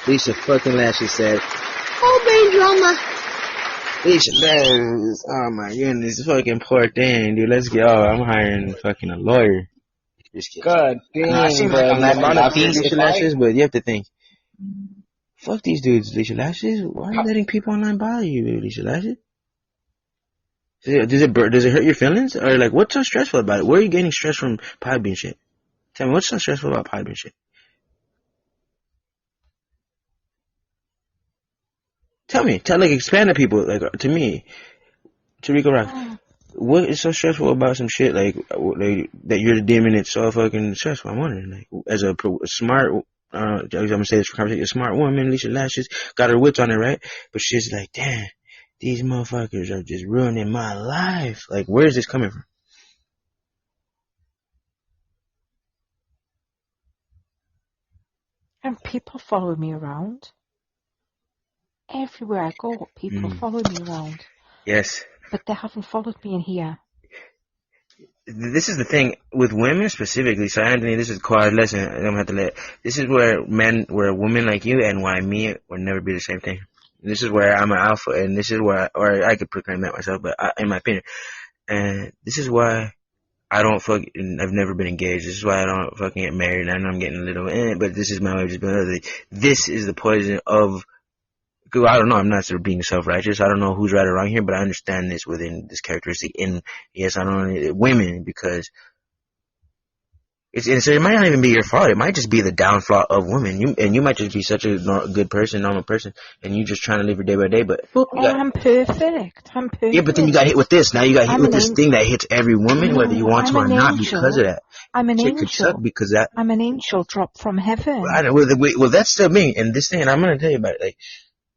LeISHAaShES said, "Oh, baby drama." LeISHAaShES. Oh my goodness, this fucking poor thing, dude. Let's go. I'm hiring fucking a lawyer. Just kidding. God No, I damn, seem bro. like I'm The laughing amount of about things LeISHAaShES, but you have to think. Fuck these dudes, LeISHAaShES. Why are you letting people online bother you, LeISHAaShES? Does it hurt your feelings? Or like, what's so stressful about it? Where are you getting stress from Podbean shit? Tell me, what's so stressful about Podbean shit? Tell me, expand to people, like, to me, to RRico Roxx. What is so stressful about some shit, like that you're deeming it so fucking stressful? I'm wondering, like, as a smart, I'm gonna say this for conversation, a smart woman, LeISHAaShES, got her wits on her, right? But she's like, damn, these motherfuckers are just ruining my life. Like, where is this coming from? And people follow me around. Everywhere I go, people follow me around. Yes. But they haven't followed me in here. This is the thing with women specifically. So Anthony, this is quite lesson. I'm gonna have to let. This is where a woman like you and why me would never be the same thing. This is where I'm an alpha, and this is where, or I could proclaim that myself, but in my opinion, and this is why I don't I've never been engaged. This is why I don't fucking get married. I know I'm getting a little, but this is my way of just being. This is the poison of. I don't know. I'm not sort of being self-righteous. I don't know who's right or wrong here, but I understand this within this characteristic. In yes, I don't know women because it might not even be your fault. It might just be the downfall of women. You might just be such a good person, normal person, and you just trying to live your day by day. But I'm perfect. I'm perfect. Yeah, but then you got hit with this. Now you got hit with this thing that hits every woman, whether you want to or not, because of that. I'm an angel. Could suck because that. I'm an angel dropped from heaven. Well, that's still me. And this thing, and I'm gonna tell you about it, like.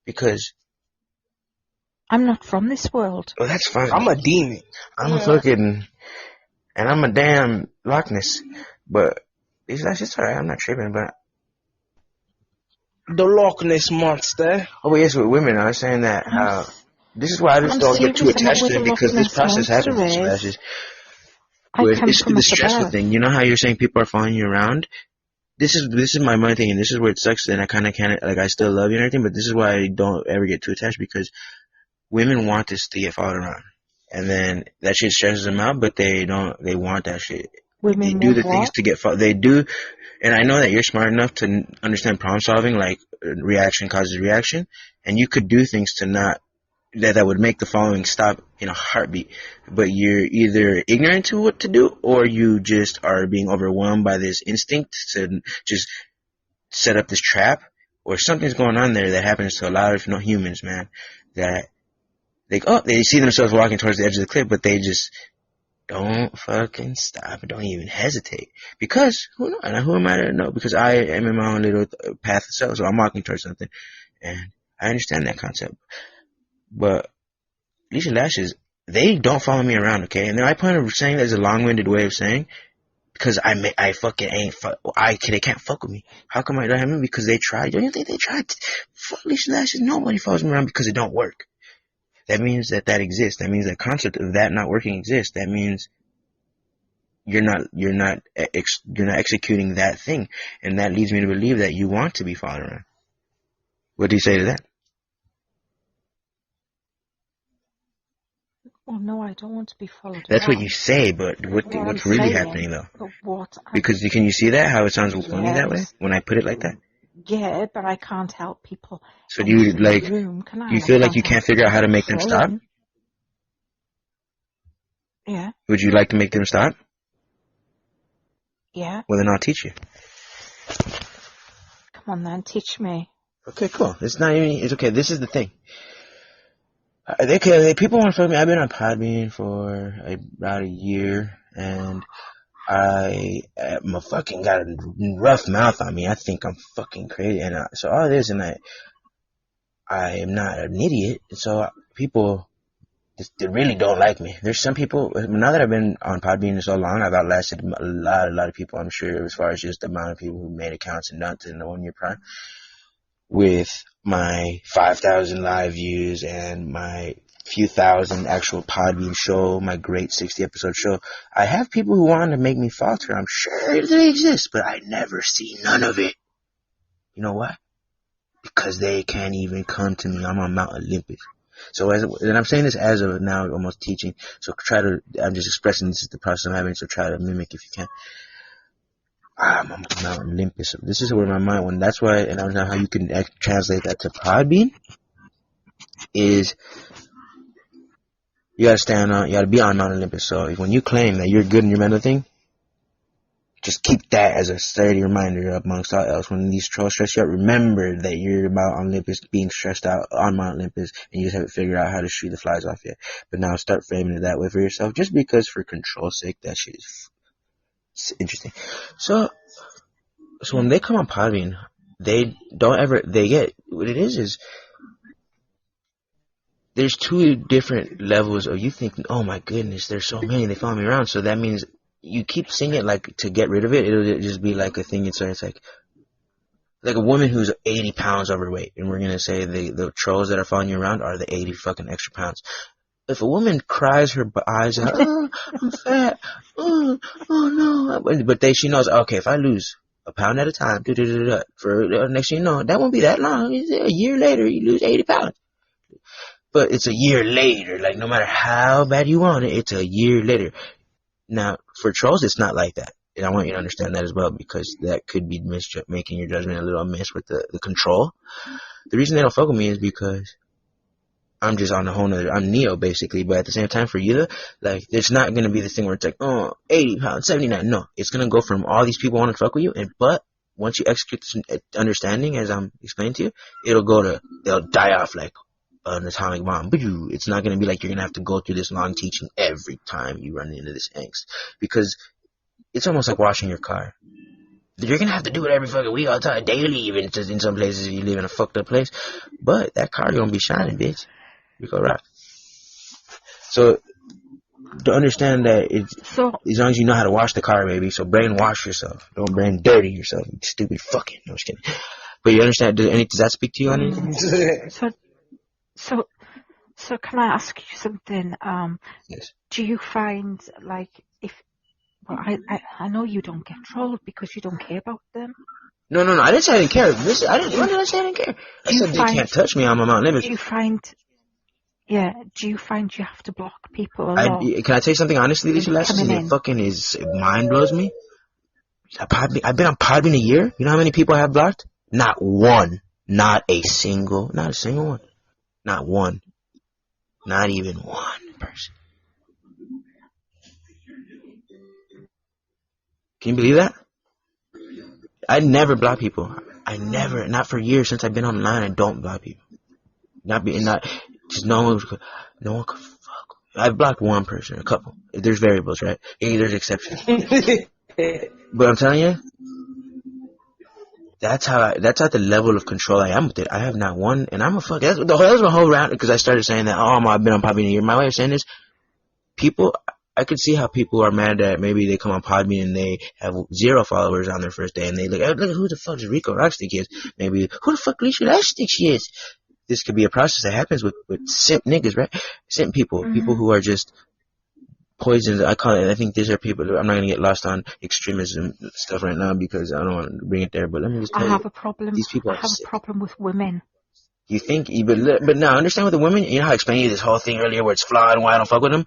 Because I'm not from this world. Well, that's fine. I'm a demon. I'm a fucking, and I'm a damn Loch Ness. But that's just alright. I'm not tripping. But the Loch Ness monster. Oh, but yes, with women, I was saying that how this is why I just don't get too attached to it because this process happens. It's the stressful thing. You know how you're saying people are following you around. This is my money thing, and this is where it sucks, and I kind of can't, like, I still love you and everything, but this is why I don't ever get too attached, because women want this to get followed around, and then that shit stresses them out, but they want that shit. They do the things to get followed. They do, and I know that you're smart enough to understand problem solving, like, reaction causes reaction, and you could do things to not, that would make the following stop in a heartbeat, but you're either ignorant to what to do, or you just are being overwhelmed by this instinct to just set up this trap, or something's going on there that happens to a lot of humans, man, that they see themselves walking towards the edge of the cliff, but they just don't fucking stop and don't even hesitate, because who am I to know? Because I am in my own little path itself, so I'm walking towards something, and I understand that concept. But LeISHAaShES, they don't follow me around, okay? And my point of saying that is a long-winded way of saying, because I fucking ain't they can't fuck with me. How come I don't have me? Because they tried. Don't you think they tried? Fuck LeISHAaShES. Nobody follows me around because it don't work. That means that exists. That means the concept of that not working exists. That means you're not executing that thing, and that leads me to believe that you want to be followed around. What do you say to that? Oh no, I don't want to be followed. That's what you say, but what's really happening though? Because can you see that, how it sounds funny that way when I put it like that? Yeah, but I can't help people. So do you you feel like you can't figure out how to make them stop? Yeah. Would you like to make them stop? Yeah. Well, then I'll teach you. Come on then, teach me. Okay, cool. It's okay. This is the thing. People want to fuck me. I've been on Podbean for about a year, and I'm a fucking got a rough mouth on me. I think I'm fucking crazy, and so all this, and I am not an idiot. So people, they really don't like me. There's some people, now that I've been on Podbean so long, I've outlasted a lot of people, I'm sure, as far as just the amount of people who made accounts and not in the 1 year prime. with my 5,000 live views and my few thousand actual Podbean show, my great 60 episode show, I have people who want to make me falter. I'm sure they exist, but I never see none of it. You know why? Because they can't even come to me. I'm on Mount Olympus. So and I'm saying this as of now, almost teaching. So I'm just expressing this is the process I'm having. So try to mimic if you can. I'm on Mount Olympus. So this is where my mind went. That's why, and I don't know how you can translate that to Podbean. Is you gotta be on Mount Olympus. So when you claim that you're good in your mental thing, just keep that as a sturdy reminder amongst all else. When these trolls stress you out, remember that you're about Olympus being stressed out on Mount Olympus, and you just haven't figured out how to shoot the flies off yet. But now start framing it that way for yourself, just because for control's sake, that shit is interesting. So when they come on Podbean, they get, what it is there's two different levels of you think, oh my goodness, there's so many, they follow me around. So that means you keep seeing it like to get rid of it, it'll just be like a thing. It's like a woman who's 80 pounds overweight, and we're gonna say the trolls that are following you around are the 80 fucking extra pounds. If a woman cries her eyes out, oh, I'm fat, oh no, but she knows, okay, if I lose a pound at a time, for next thing you know, that won't be that long. A year later, you lose 80 pounds. But it's a year later. Like, no matter how bad you want it, it's a year later. Now, for trolls, it's not like that. And I want you to understand that as well, because that could be making your judgment a little amiss with the control. The reason they don't fuck with me is because I'm just on a whole nother, I'm Neo basically, but at the same time for you, like, there's not going to be this thing where it's like, oh, 80 pounds, 79. No, it's going to go from all these people want to fuck with you, but once you execute this understanding, as I'm explaining to you, they'll die off like an atomic bomb. It's not going to be like you're going to have to go through this long teaching every time you run into this angst, because it's almost like washing your car. You're going to have to do it every fucking week, all the time, daily, even in some places if you live in a fucked up place. But that car going to be shining, bitch. RRico rock. So to understand that as long as you know how to wash the car, baby. So brainwash yourself. Don't brain dirty yourself. You stupid fucking. No, just kidding. But you understand? Does that speak to you on anything? So can I ask you something? Yes. Do you find like I know you don't get trolled because you don't care about them. No. I didn't say I didn't care. When did I say I didn't care? I said they can't touch me on my Mount Olympus. Do you find you have to block people a lot? Can I tell you something honestly? These lessons, mind blows me. I've been on Podbean a year. You know how many people I have blocked? Not one. Not a single one. Not one. Not even one person. Can you believe that? I never block people. Not for years since I've been online. I don't block people. No one could fuck. I've blocked one person, a couple. There's variables, right? There's exceptions. But I'm telling you, that's at the level of control I am with it. I have not one, and I'm a fuck. That's my whole round, because I started saying that, I've been on Podbean a year. My way of saying this, I could see how people are mad that maybe they come on Podbean and they have 0 followers on their first day, and they look at who the fuck is RRico Roxx is. Maybe, who the fuck LeISHAaShES is? This could be a process that happens with simp niggas, right? Simp people, people who are just poisons. I call it. I think these are people. I'm not gonna get lost on extremism stuff right now because I don't want to bring it there. But let me just tell you, a problem. These people I have a problem with women. You think? But now understand with the women. You know how I explained to you this whole thing earlier where it's flawed and why I don't fuck with them.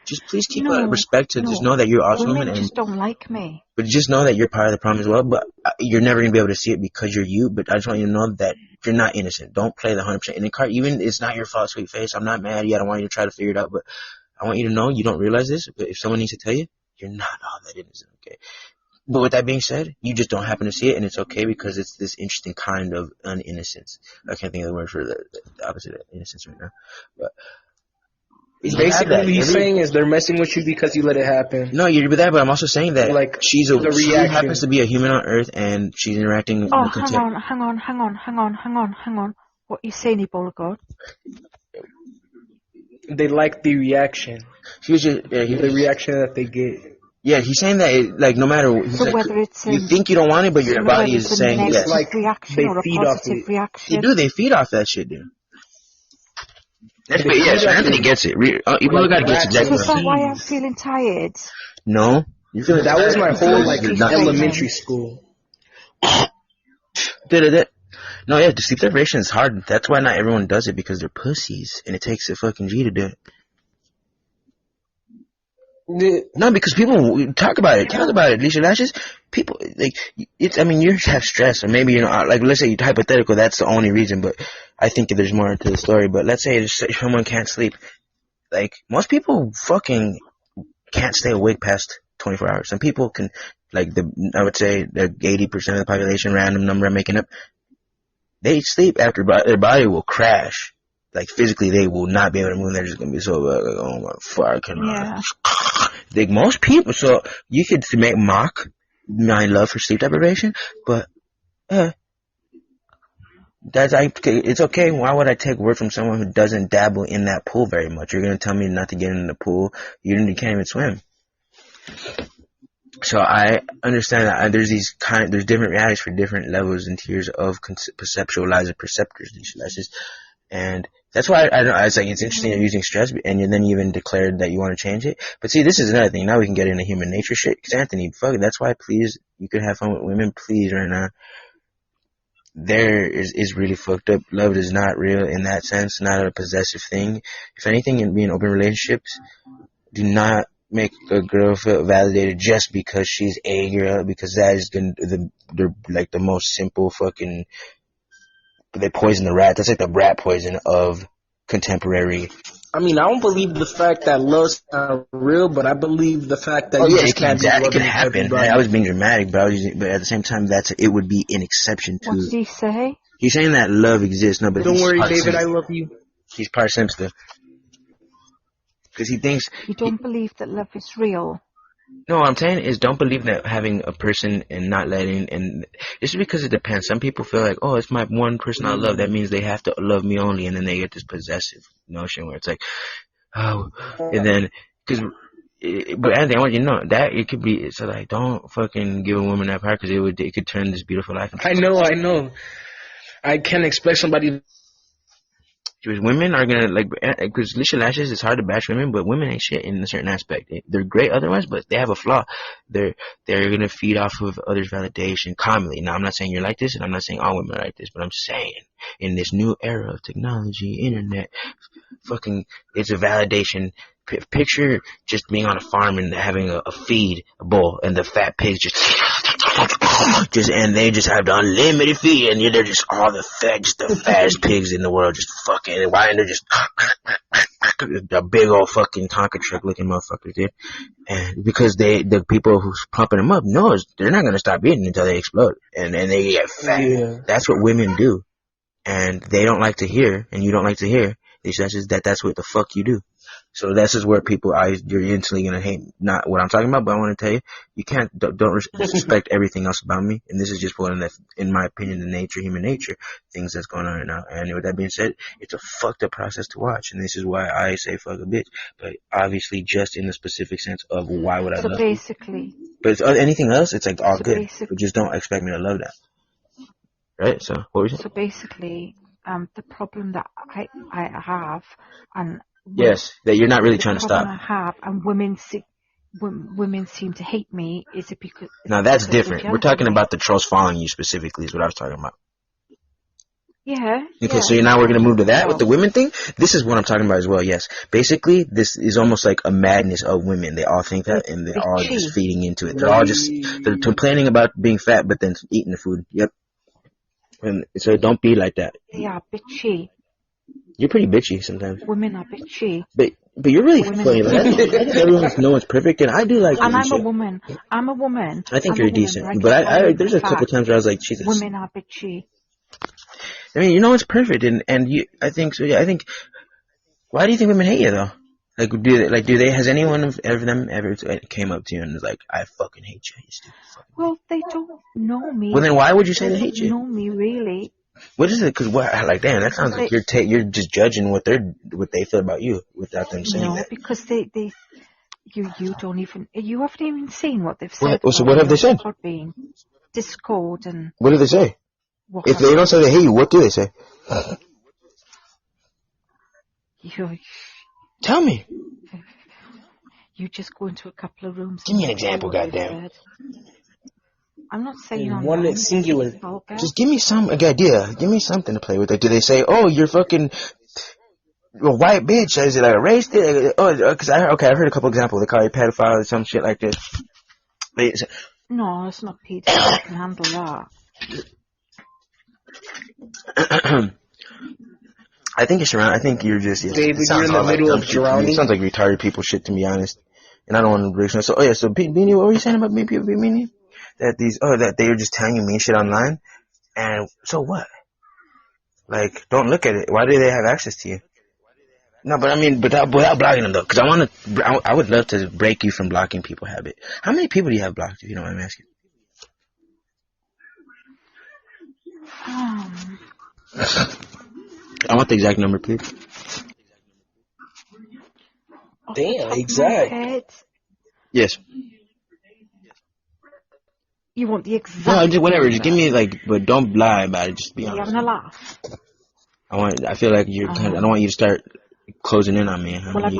Just please keep respect to just know that you're also women and just don't like me. But just know that you're part of the problem as well. But you're never gonna be able to see it because you're you. But I just want you to know that you're not innocent. Don't play the 100% in the card. Even it's not your fault, sweet face. I'm not mad at you. I don't want you to try to figure it out. But I want you to know you don't realize this. But if someone needs to tell you, you're not all that innocent. Okay. But with that being said, you just don't happen to see it, and it's okay because it's this interesting kind of uninnocence. I can't think of the word for the opposite of innocence right now. But basically, what he's saying is they're messing with you because you let it happen. No, you're with that, but I'm also saying that she happens to be a human on Earth, and she's interacting. Oh, hang on. What are you saying, EBOLAGOD? They like the reaction. She was just, the reaction that they get. Yeah, he's saying that like no matter so whether it's you think you don't want it, but your body is saying yes. Like reaction or a positive reaction. They feed off that shit, dude. So Anthony gets it. EBOLAGOD gets exactly. Is that why I'm feeling tired? No, you feeling that tired? was my whole elementary school. No, yeah, the sleep deprivation is hard. That's why not everyone does it, because they're pussies, and it takes a fucking G to do it. No, because people talk about it. LeISHAaShES, people, like, it's, I mean, you have stress, or maybe, like, let's say, hypothetical, that's the only reason, but I think there's more to the story. But let's say someone can't sleep. Like, most people fucking can't stay awake past 24 hours. Some people can, like, I would say, the 80% of the population, random number I'm making up, they sleep after their body will crash. Like, physically, they will not be able to move. They're just going to be so, like, oh my fuck. Yeah. Like, most people, so you could mock my love for sleep deprivation, but, it's okay. Why would I take word from someone who doesn't dabble in that pool very much? You're going to tell me not to get in the pool. You can't even swim. So I understand that there's different realities for different levels and tiers of perceptualizer perceptors, LeISHAaShES. And that's why I was like, it's interesting you're using stress, and then you even declared that you want to change it. But see, this is another thing. Now we can get into human nature shit. Because Anthony, fuck it. That's why, please, you could have fun with women, please, right now. There is really fucked up. Love is not real in that sense, not a possessive thing. If anything, in being open relationships, do not make a girl feel validated just because she's a girl, because that is the most simple fucking. They poison the rat. That's like the rat poison of contemporary. I mean, I don't believe the fact that love's not real, but I believe the fact that you just can't be loving. It can happen. I was being dramatic, but at the same time, it would be an exception to. What did he say? He's saying that love exists. No, but don't worry, David. I love you. He's part sensitive because he thinks you don't believe that love is real. No, what I'm saying is don't believe that having a person and not letting, and it's because it depends. Some people feel like, oh, it's my one person I love. That means they have to love me only, and then they get this possessive notion where it's like, oh, and then, but Anthony, I want you to know that it could be, so like, don't fucking give a woman that power, because it could turn this beautiful life into. I know. I can't expect somebody. Because women are gonna, like, because LeISHAaShES, it's hard to bash women, but women ain't shit in a certain aspect. They're great otherwise, but they have a flaw. They're gonna feed off of others' validation commonly. Now, I'm not saying you're like this, and I'm not saying all women are like this, but I'm saying in this new era of technology, internet, fucking, it's a validation. Picture just being on a farm and having a feed bowl, and the fat pigs and they just have the unlimited feed, and they're just all the fattest pigs in the world, just fucking, and they're just a big old fucking Tonka truck looking motherfuckers, dude. And because the people who's pumping them up knows they're not gonna stop eating until they explode, and they get fat. Yeah. That's what women do, and they don't like to hear, and you don't like to hear. That's what the fuck you do. So this is where you're instantly gonna hate not what I'm talking about, but I want to tell you, you don't respect everything else about me, and this is just one of in my opinion, human nature, things that's going on right now. And with that being said, it's a fucked up process to watch, and this is why I say fuck a bitch, but obviously just in the specific sense of why would I love you? But it's anything else, it's like all good, but just don't expect me to love that. Right? So what were you saying? So basically, the problem that I have, and yes, that you're not really trying to stop. I have, and women seem to hate me. Is it because? No, that's different. We're talking about the trolls following you specifically. Is what I was talking about. Yeah. Okay, so now we're gonna move to that with the women thing. This is what I'm talking about as well. Yes, basically, this is almost like a madness of women. They all think that, and they're all just feeding into it. They're complaining about being fat, but then eating the food. Yep. And so don't be like that. They are bitchy. You're pretty bitchy sometimes. Women are bitchy. But you're really funny. Like, I think no one's perfect, and I do like. And I'm a woman. I think you're decent, but there's a couple times where I was like, Jesus. Women are bitchy. I mean, no one's perfect, and you. I think so. Yeah, I think. Why do you think women hate you though? Has anyone of them ever came up to you and was like, I fucking hate you, you stupid fucking. Well, they don't know me. Well, then why would you say they hate you? They don't know me really. What is it? Because damn, that sounds like you're just judging what they feel about you without them saying that. No, because they You don't even, you haven't even seen what they've said. So what have they said? Podbean, Discord and... What do they say? If they don't say they hate you, what do they say? Tell me. You just go into a couple of rooms. Give me an example, goddamn. I'm not saying on one that's singular. Just give me some idea. Give me something to play with. Like, do they say, "Oh, you're fucking a white bitch"? Is it like a race thing? Because I've heard a couple examples. They call you pedophile or some shit like this. No, it's not pedophile. I can handle that. I think you're just. Yeah, David, you're in the middle of drowning. It sounds like retarded people shit, to be honest. And I don't want to break. So Beanie, what were you saying about me, Beanie? That they were just telling you mean shit online, and so what? Like, don't look at it. Why do they have access to you? No, but I mean, without blocking them though, because I would love to break you from blocking people habit. How many people do you have blocked? If you don't mind me asking. I want the exact number, please. Damn, exact. Yes. You want the exact? No, just whatever. Just give me but don't lie about it. Just be honest. You're having a laugh. I feel like you're. I don't want you to start closing in on me. Well, I've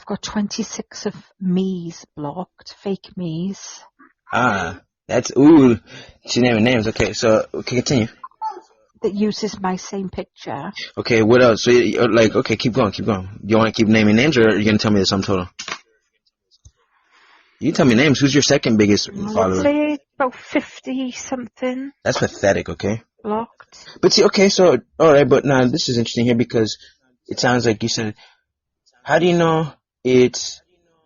got 26 of me's blocked, fake me's. That's She's naming names. Okay, so continue. That uses my same picture. Okay, what else? So okay, keep going. You want to keep naming names, or are you gonna tell me the sum total? You tell me names. Who's your second biggest follower? About 50 something. That's pathetic. Okay. Blocked. But see, okay, so all right, but now this is interesting here because it sounds like you said, how do you know it's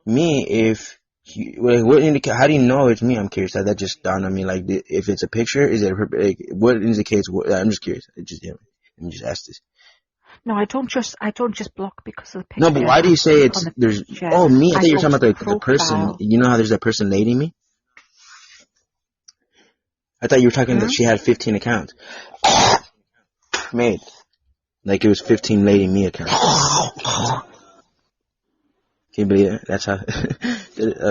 me if? How do you know it's me? I'm curious. That just dawned on me. Like, if it's a picture, is it what indicates? I'm just curious. Let me just ask this. No, I don't just block because of the picture. No, but why do you say there's? Oh, me. I thought you were talking about the person. You know how there's that person lady me? I thought you were talking that she had 15 accounts. Made. Like it was 15 lady me accounts. Can you believe it? That's how.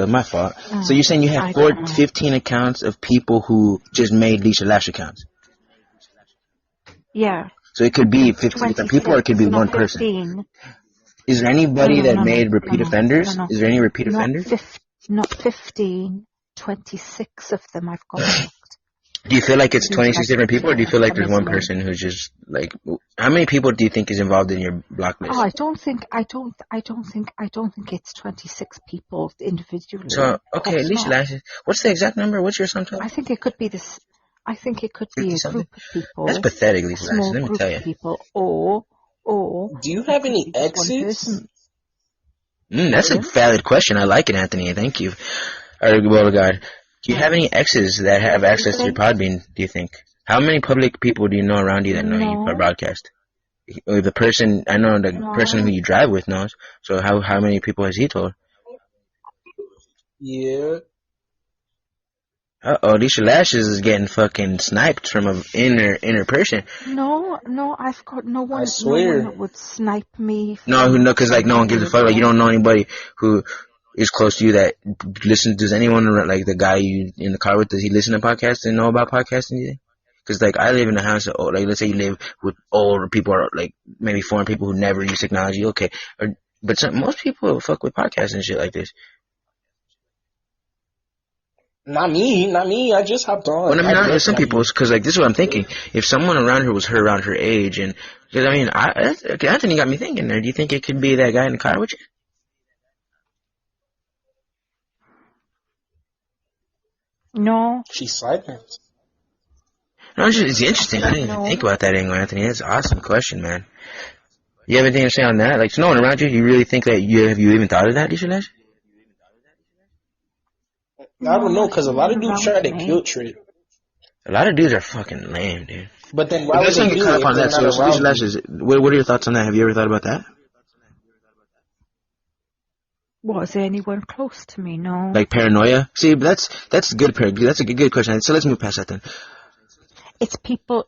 My fault. So you're saying you have 15 accounts of people who just made LeISHAaShES accounts? Yeah. So it could be 15 different people, or it could be one person. Is there anybody that made repeat offenders? No. Is there any repeat offenders? Not 15, 26 of them I've got. Do you feel like it's 26 different people, or do you feel like there's one person who's just like? How many people do you think is involved in your block list? Oh, I don't think it's 26 people individually. So okay, LeISHAaShES. What's the exact number? What's your sum total? I think it could be this. I think it could be a group of people. That's pathetic, LeISHAaShES. Let me tell you. People, or. Do you have any exes? That's a valid question. I like it, Anthony. Thank you. EBOLAGOD. Do you have any exes that have access to your Podbean, do you think? How many public people do you know around you that know you broadcast? The person who you drive with knows. So how many people has he told? Yeah. LeISHAaShES is getting fucking sniped from an inner person. No, I've got no one. I swear. No one that would snipe me. Because no one gives a fuck. Like, you don't know anybody who is close to you that listens. Does anyone, like the guy you in the car with, does he listen to podcasts and know about podcasting? Because like I live in a house of like, let's say you live with older people, or like maybe foreign people who never use technology. Okay, but most people fuck with podcasts and shit like this. Not me. I just hopped on. Well, I mean, some people, because like this is what I'm thinking. If someone around her was around her age, and because I mean, Anthony got me thinking there. Do you think it could be that guy in the car with you? No. She's silent. No, it's interesting. I didn't even think about that angle, Anthony. That's an awesome question, man. You have anything to say on that? Like, so no one around you, you really think that have you even thought of that, LeISHAaShES? I don't know, because a lot of dudes try to guilt trip. A lot of dudes are fucking lame, dude. But then why would they do it? That. So LeISHAaShES, what are your thoughts on that? Have you ever thought about that? Was there anyone close to me? No. Like paranoia? See, that's good. That's a good question. So let's move past that then. It's people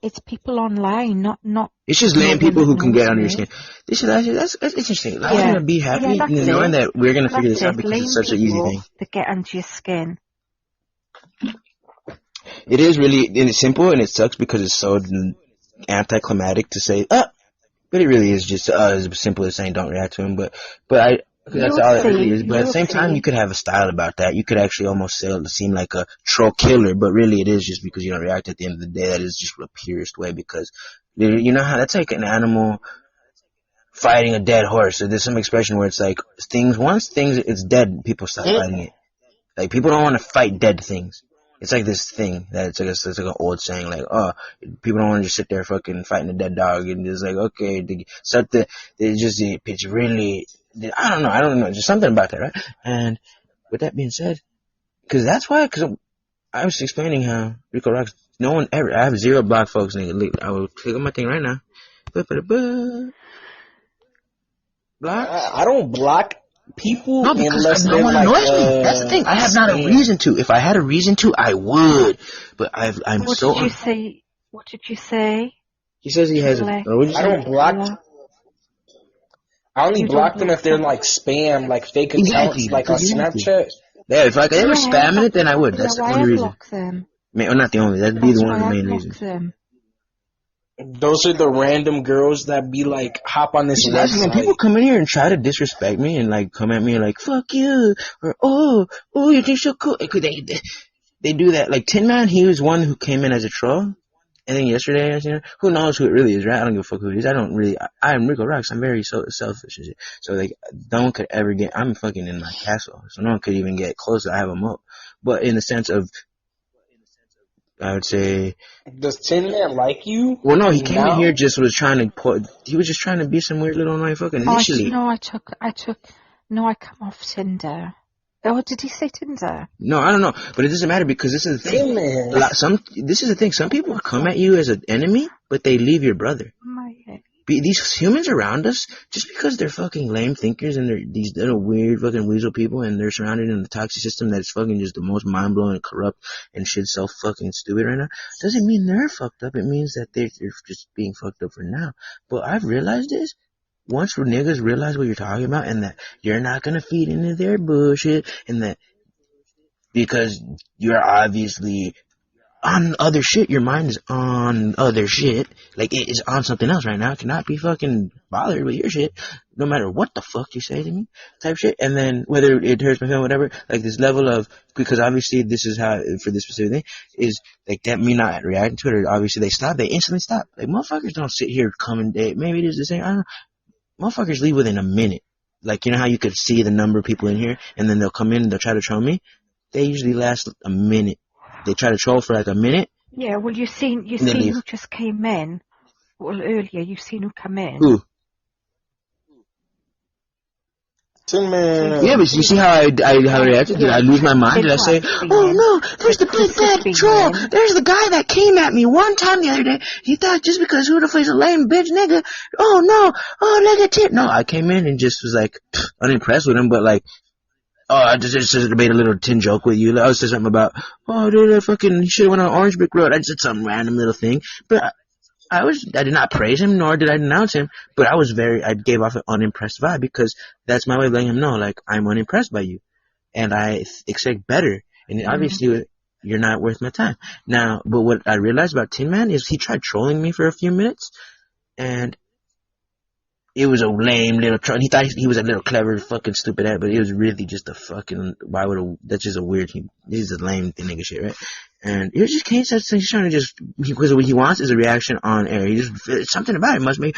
online, not. It's just lame people who can get under your skin. That's interesting. I'm gonna be happy knowing that we're gonna figure this out because it's such an easy thing. To get under your skin. It is really, and it's simple, and it sucks because it's so anticlimactic to say, but it really is just as simple as saying don't react to him. But that's all it really is. But at the same time, you could have a style about that. You could actually almost seem like a troll killer, but really it is just because you don't react at the end of the day. That is just the purest way, because you know how that's like an animal fighting a dead horse. So there's some expression where it's like once it's dead, people stop fighting it. Like people don't want to fight dead things. It's like this thing that it's like an old saying, like, oh, people don't want to just sit there fucking fighting a dead dog, and it's like, okay, it's really, I don't know, just something about that, right? And with that being said, because I was explaining how Rico Roxx, I have 0 block folks, nigga. I will click on my thing right now. Block? I don't block people unless no one annoys me. That's the thing. I have not a reason to. If I had a reason to, I would. But I'm what so. What did you say? He says he has. I don't block. I only block them if they're like spam, like fake accounts, like on Snapchat. Yeah, if they were spamming it, then I would. That's the only reason. Well, not the only. That'd be one of the main reasons. Those are the random girls that be like, hop on this website. When people come in here and try to disrespect me and like come at me like, fuck you, or oh, you think so cool. They do that. Like Tin Man, he was one who came in as a troll. And then yesterday, who knows who it really is, right? I don't give a fuck who it is. I'm Rico Roxx. I'm very selfish and shit. So like, no one could ever I'm fucking in my castle. So no one could even get close. I have a moat. But in the sense of, I would say. Does Tin Man like you? Well, no, he came in here he was just trying to be some weird little motherfucker initially. I come off Tinder. Oh, did he say Tinder? No, I don't know. But it doesn't matter because this is the thing. This is the thing. Some people come at you as an enemy, but they leave your brother. These humans around us, just because they're fucking lame thinkers and they're these little weird fucking weasel people and they're surrounded in the toxic system that's fucking just the most mind-blowing and corrupt and shit's so fucking stupid right now, doesn't mean they're fucked up. It means that they're just being fucked up for now. But I've realized this. Once niggas realize what you're talking about and that you're not gonna feed into their bullshit and that because you're obviously on other shit, your mind is on other shit. Like, it is on something else right now. It cannot be fucking bothered with your shit, no matter what the fuck you say to me, type shit. And then, whether it hurts my feelings, whatever, like, this level of, because obviously this is how, for this specific thing, is, like, that me not reacting to it, or obviously they instantly stop. Like, motherfuckers don't sit here maybe it is the same, I don't know. Motherfuckers leave within a minute. Like, you know how you could see the number of people in here, and then they'll come in and they'll try to troll me? They usually last a minute. They try to troll for like a minute. Yeah, well, you seen who just came in. Well, earlier, you've seen who come in. Who? Yeah, but you see how I reacted? Did I lose my mind? Did I say, oh no, there's the big bad troll. There's the guy that came at me one time the other day. He thought just because who the fuck's a lame bitch nigga. Oh no, look at it. No, I came in and just was like, unimpressed with him, but like, I just made a little tin joke with you. I was saying something about, dude, he should have went on Orange Brick Road. I just said some random little thing. But I did not praise him, nor did I denounce him. But I gave off an unimpressed vibe because that's my way of letting him know, like, I'm unimpressed by you. And I expect better. And obviously, you're not worth my time. Now, but what I realized about Tin Man is he tried trolling me for a few minutes. And it was a lame little troll. He thought he was a little clever, fucking stupid ass, but it was really just a fucking, that's just a weird, this is a lame nigga shit, right? And it was just Kane said he's trying to because what he wants is a reaction on air. Something about it must be,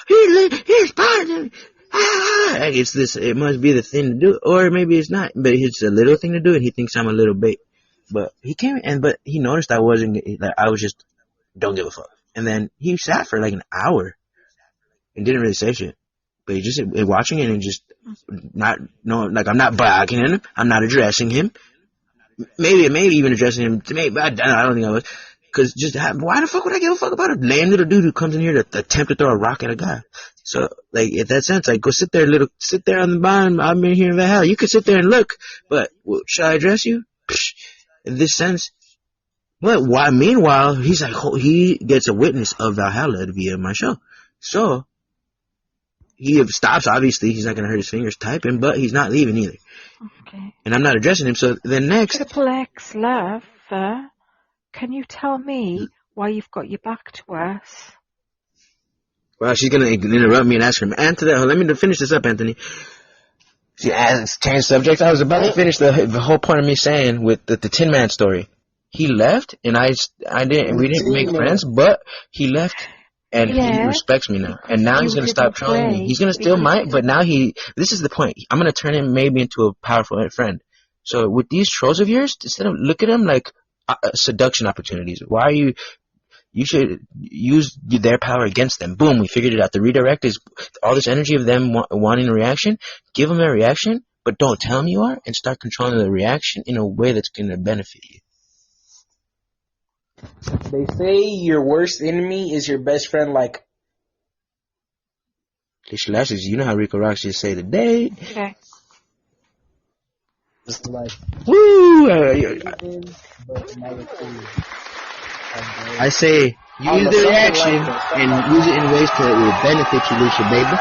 he's positive. It must be the thing to do, or maybe it's not, but it's a little thing to do, and he thinks I'm a little bait. But he came but he noticed I was just, don't give a fuck. And then he sat for like an hour. And didn't really say shit. But he just watching it and just I'm not blocking him. I'm not addressing him. Maybe even addressing him to me, but I don't think I was. Cause why the fuck would I give a fuck about a lame little dude who comes in here to attempt to throw a rock at a guy? So, like, in that sense, like, go sit there on the bottom. I'm in here in Valhalla. You can sit there and look, but should I address you? In this sense, But meanwhile, he's like, he gets a witness of Valhalla via my show. So, he stops, obviously. He's not going to hurt his fingers typing, but he's not leaving either. Okay. And I'm not addressing him. So then next. Triple X love, can you tell me why you've got your back to us? Well, she's going to interrupt me and ask him. Anthony, let me finish this up, Anthony. She changed subjects. I was about to finish the whole point of me saying with the Tin Man story. He left, and we didn't make friends, but he left, and he respects me now. And now he's going to stop trolling me. He's going to still might, but now this is the point. I'm going to turn him maybe into a powerful friend. So with these trolls of yours, instead of look at them like seduction opportunities, why are you should use their power against them. Boom, we figured it out. The redirect is all this energy of them wanting a reaction. Give them a reaction, but don't tell them you are, and start controlling the reaction in a way that's going to benefit you. They say your worst enemy is your best friend, like... LeISHaAshES, you know how Rico Roxx just say today. Okay. It's like... Woo! I say, use the reaction and use it in ways that will benefit you, Lucia, baby.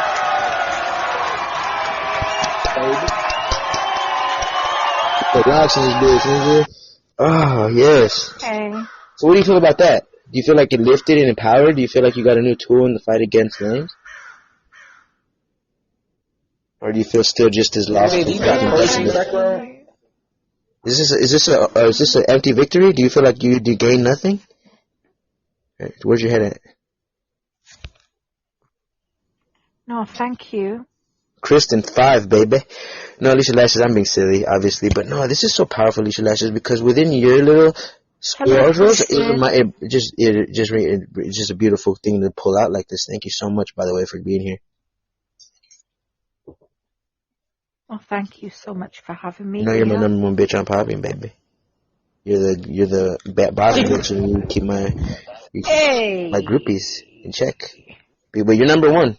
The Roxx is this, nigga. Oh, yes. Okay. So what do you feel about that? Do you feel like it lifted and empowered? Do you feel like you got a new tool in the fight against flames? Or do you feel still just as lost? Is this an empty victory? Do you feel like you gained nothing? Where's your head at? No, thank you. Kristen 5, baby. No, LeISHaAshES, I'm being silly, obviously, but no, this is so powerful, LeISHaAshES, because within your little squirrels, it's just a beautiful thing to pull out like this. Thank you so much, by the way, for being here. Well, thank you so much for having me. You know, you're my number one bitch on popping, baby. You're the boss bitch, and you keep my groupies in check. But you're number one,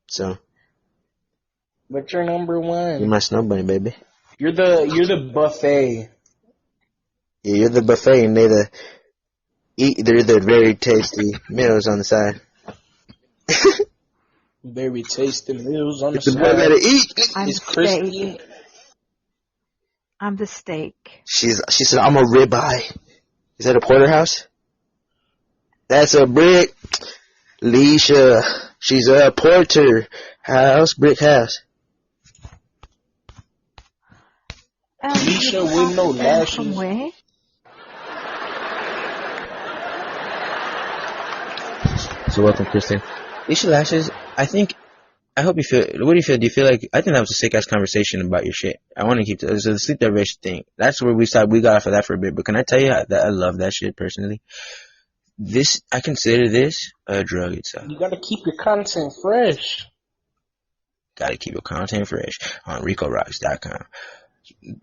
so. But you're number one. You're my snow bunny, baby. You're the buffet. Yeah, you're the buffet, and they're the very tasty meals on the side. Very tasty meals on the side. The boy better eat. It's crispy. I'm the steak. She said, I'm a ribeye. Is that a porterhouse? That's a brick. Leisha, she's a porter house, brick house. Leisha with no lashes. So welcome, Kristen. LeISHaAshES, I hope you feel, what do you feel? Do you feel like, I think that was a sick ass conversation about your shit. I want to keep, the sleep deprivation thing. That's where we got off of that for a bit, but can I tell you that I love that shit personally? I consider this a drug itself. You gotta keep your content fresh. Gotta keep your content fresh on RRicoRoxx.com.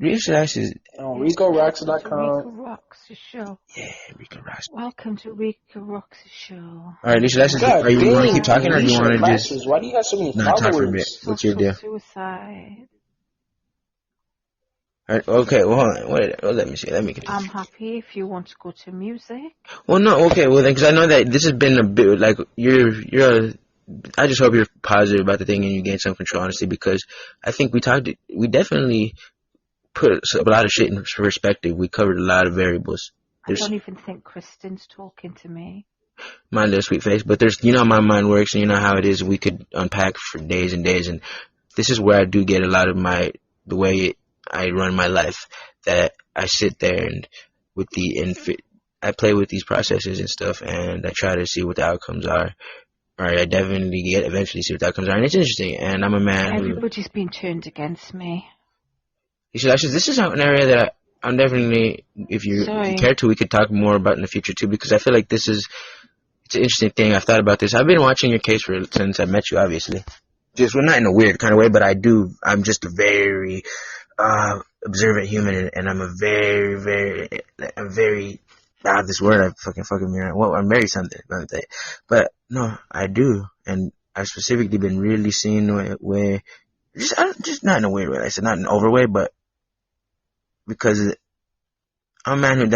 LeISHaAshES on RRicoRoxx.com. Rico Roxx show. Yeah, Rico Roxx. Welcome to Rico Roxx show. All right, LeISHaAshEs, are you want to keep talking, or do you want to just? Why do you have so many followers? Talk for a bit. What's your deal? Suicide. All right, okay, well, hold on. Wait, let me see. Let me continue. I'm happy if you want to go to music. Well, no, okay, well then, because I know that this has been a bit like I just hope you're positive about the thing and you gain some control, honestly, because I think we definitely put a lot of shit in perspective. We covered a lot of variables. I don't even think Kristen's talking to me. My little sweet face, but you know how my mind works, and you know how it is. We could unpack for days and days, and this is where I do get a lot of the way I run my life. That I sit there and I play with these processes and stuff, and I try to see what the outcomes are. Or I definitely eventually see what the outcomes are, and it's interesting. And I'm a man. Everybody's been turned against me. This is an area that I'm definitely, if you care to, we could talk more about in the future too, because I feel like it's an interesting thing. I've thought about this. I've been watching your case since I met you, obviously. Not in a weird kind of way, but I'm just a very observant human, and I'm a very, this word I fucking me around. Well, I'm very something, but no, I do, and I've specifically been really seeing where just not in a weird way. I said not in an over way, but because I'm a man who,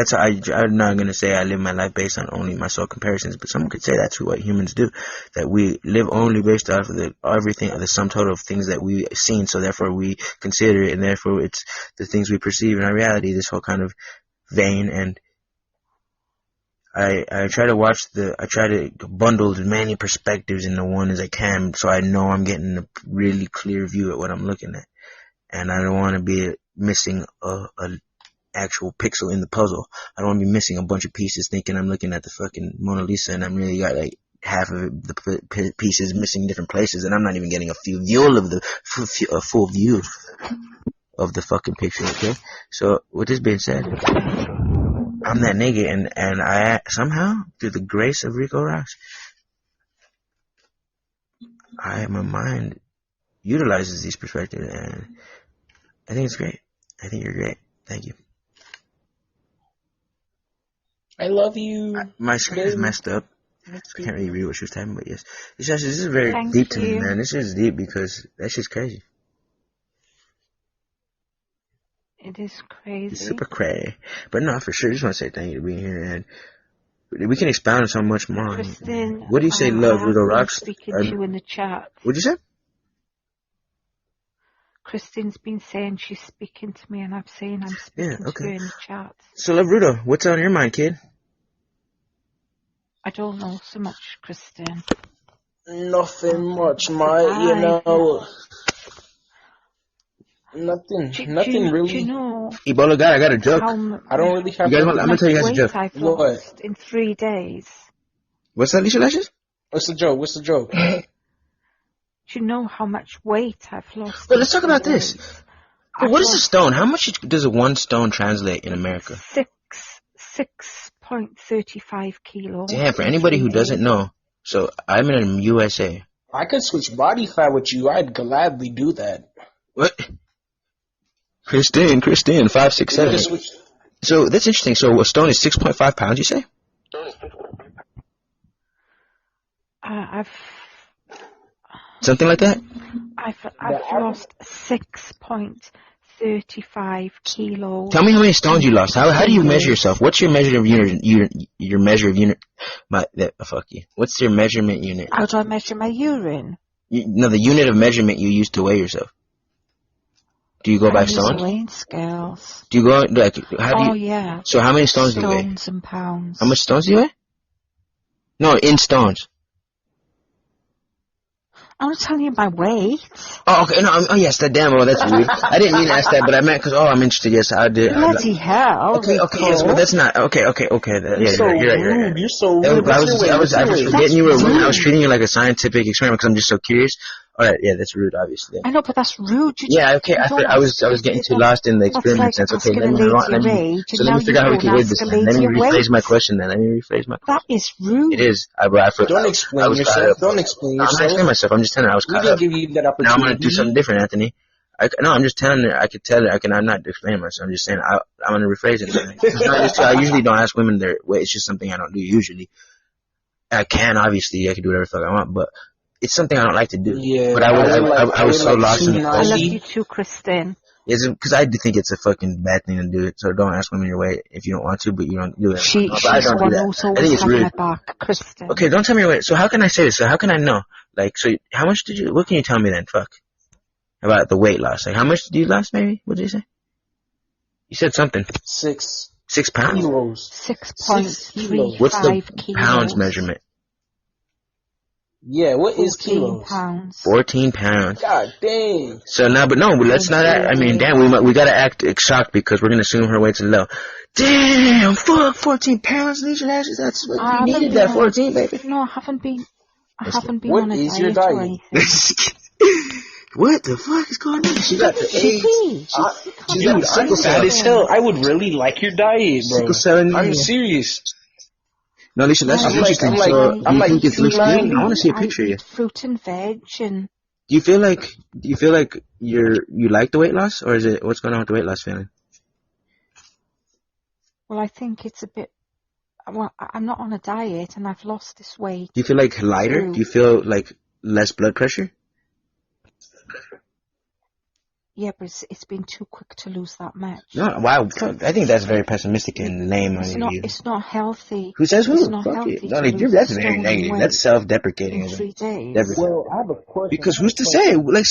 I'm not going to say I live my life based on only my soul comparisons, but someone could say that's what humans do. That we live only based off of the sum total of things that we've seen, so therefore we consider it, and therefore it's the things we perceive in our reality, this whole kind of vein. And I try to bundle as many perspectives into one as I can, so I know I'm getting a really clear view at what I'm looking at. And I don't want to be missing a actual pixel in the puzzle. I don't want to be missing a bunch of pieces thinking I'm looking at the fucking Mona Lisa and I'm really got like half of the pieces missing different places, and I'm not even getting a full view of the fucking picture, okay? So, with this being said, I'm that nigga, and I somehow, through the grace of Rico Roxx, my mind utilizes these perspectives, and I think it's great. I think you're great. Thank you. I love you. My screen is messed up. I can't really read what she was typing, but yes. This is very deep to me, man. This is deep because that shit's crazy. It is crazy. It's super crazy. But no, for sure, I just want to say thank you for being here, and we can expound on so much more. Kristen, what do you say, love, Rico Roxx? Speaking to you in the chat. What'd you say? Kristen's been saying she's speaking to me, and I'm saying I'm speaking to you in the chat. So, love, Rudo, what's on your mind, kid? I don't know so much, Kristen. Nothing much, you know. Nothing really. Do you know? EBOLAGOD, I got a joke. I don't really have. I'm gonna tell you guys a joke. I've lost in 3 days. What's that, LeISHAaShES? What's the joke? Do you know how much weight I've lost? Well, let's talk about this. What is a stone? How much does one stone translate in America? 6.35 kilos. Damn, for anybody who doesn't know, so I'm in the USA. I could switch body fat with you. I'd gladly do that. What? Kristen, 5, 6, 7. So that's interesting. So a stone is 6.5 pounds, you say? I've something like that. I've lost 6.35 kilos. Tell me how many stones you lost. How do you measure yourself? What's your measure of unit? Your measure of unit? Fuck you. What's your measurement unit? How do I measure my urine? No, the unit of measurement you use to weigh yourself. Do you go by stones? Weighing scales. Do you go like? Yeah. So how many stones do you weigh? Stones and pounds. How much stones do you weigh? No, in stones. I'm not telling you my weight. Oh, okay. No, yes, that's rude. I didn't mean to ask that, but I meant because, I'm interested. Yes, I did. Bloody hell. Okay, yes, but that's not, okay. You're so rude. You're so rude. I was forgetting you were rude. I was treating you like a scientific experiment because I'm just so curious. Alright, yeah, that's rude, obviously. I know, but that's rude. Okay, I was getting too lost in the experiment sense. Okay, let me figure out how we can word this then. Let me rephrase my question then. That is rude. It is. Don't explain yourself. I'm not explaining myself. I'm just telling her I was caught up. We didn't give you that opportunity. Now I'm gonna do something different, Anthony. I'm just telling her. I could tell her. I'm not explaining myself. I'm just saying I'm gonna rephrase it. I usually don't ask women their weight. It's just something I don't do usually. I can, obviously. I can do whatever the fuck I want, but it's something I don't like to do. Yeah, but I was so lost in the question. I love you too, Kristen. Because I do think it's a fucking bad thing to do it. So don't ask women your weight if you don't want to, but you don't do it. She's the one who's always had my back, Kristen. Okay, don't tell me your weight. So how can I say this? So how can I know? Like, so how much what can you tell me then? Fuck. About the weight loss. Like, how much did you lose, maybe? What did you say? You said something. 6 pounds? Kilos. 6.35 What's the kilos. Pounds measurement? Yeah, what is kilos? 14 pounds. God dang. So now, but let's not act, we gotta act shocked because we're gonna assume her weight's low. Damn, fuck, 14 pounds, LeISHAaShES, that's what you needed, that 14, baby. No, I haven't been what on a is diet your diet? or anything. What the fuck is going on? She got the AIDS. Dude, I'm fat as hell. I would really like your diet, bro. I'm serious. No, listen, that's interesting. Do you think it looks good? I want to see a picture of you. Fruit and veg and. Do you feel like you like the weight loss, or is it what's going on with the weight loss feeling? Well, I think it's a bit. Well, I'm not on a diet, and I've lost this weight. Do you feel like lighter? Do you feel like less blood pressure? Yeah, but it's been too quick to lose that much. No, wow. I think that's very pessimistic and lame on you. It's not healthy. Who says who? It's not Fuck healthy it. No, that's very negative. That's self-deprecating. In 3 days. Well, I have a question. Because who's to say? Like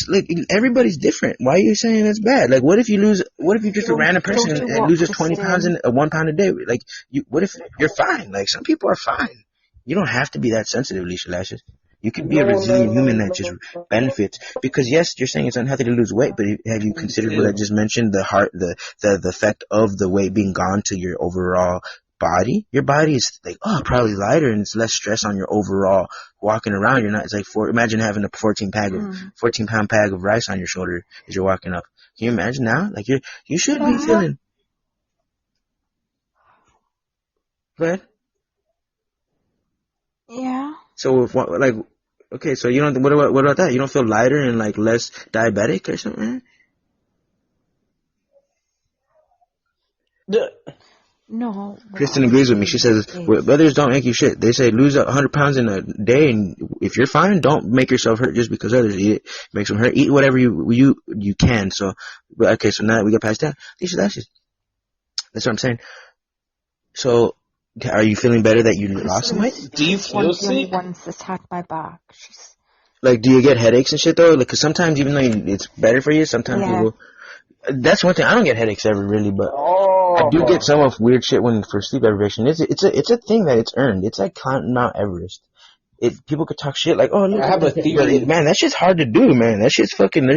everybody's different. Why are you saying that's bad? Like, what if you're just a random person and loses 20 pounds in 1 pound a day? Like, what if you're fine? Like, some people are fine. You don't have to be that sensitive, LeISHAaShES. You can be a resilient human that just benefits. Because yes, you're saying it's unhealthy to lose weight, but have you considered what I just mentioned? The effect of the weight being gone to your overall body. Your body is like, probably lighter, and it's less stress on your overall walking around. You're not. It's like imagine having a 14 pound bag of rice on your shoulder as you're walking up. Can you imagine now? Like you should be feeling. Go ahead. Yeah. So okay, so you don't. What about that? You don't feel lighter and like less diabetic or something? No. Kristen agrees with me. She says, brothers don't make you shit. They say lose 100 pounds in a day, and if you're fine, don't make yourself hurt just because others eat it. Makes them hurt. Eat whatever you can. So, okay, so now that we got past that, LeISHAaShES. That's what I'm saying. So, are you feeling better that you lost some weight? Do you feel sick? One of the ones that's had my back. Like, do you get headaches and shit, though? Like, because sometimes, even though it's better for you, sometimes people... That's one thing. I don't get headaches ever, really, but I do get some of weird shit for sleep deprivation. It's a thing that it's earned. It's like climbing Mount Everest. People could talk shit like, oh, look, I have a theory. Man, that shit's hard to do, man. That shit's fucking...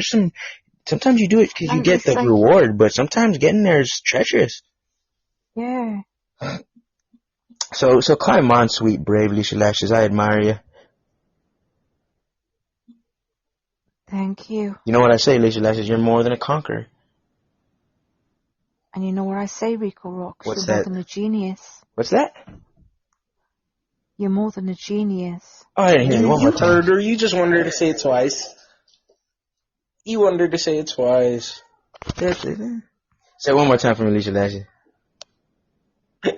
Sometimes you do it because you get the reward, but sometimes getting there is treacherous. Yeah. So climb on, sweet, brave LeISHAaShES. I admire you. Thank you. You know what I say, LeISHAaShES? You're more than a conqueror. And you know what I say, Roxx? What's You're that? more than a genius. What's that? You're more than a genius. Oh, I didn't hear you. One more time. Heard her. You just wanted her to say it twice. You wanted her to say it twice. Say it one more time for me, LeISHAaShES. For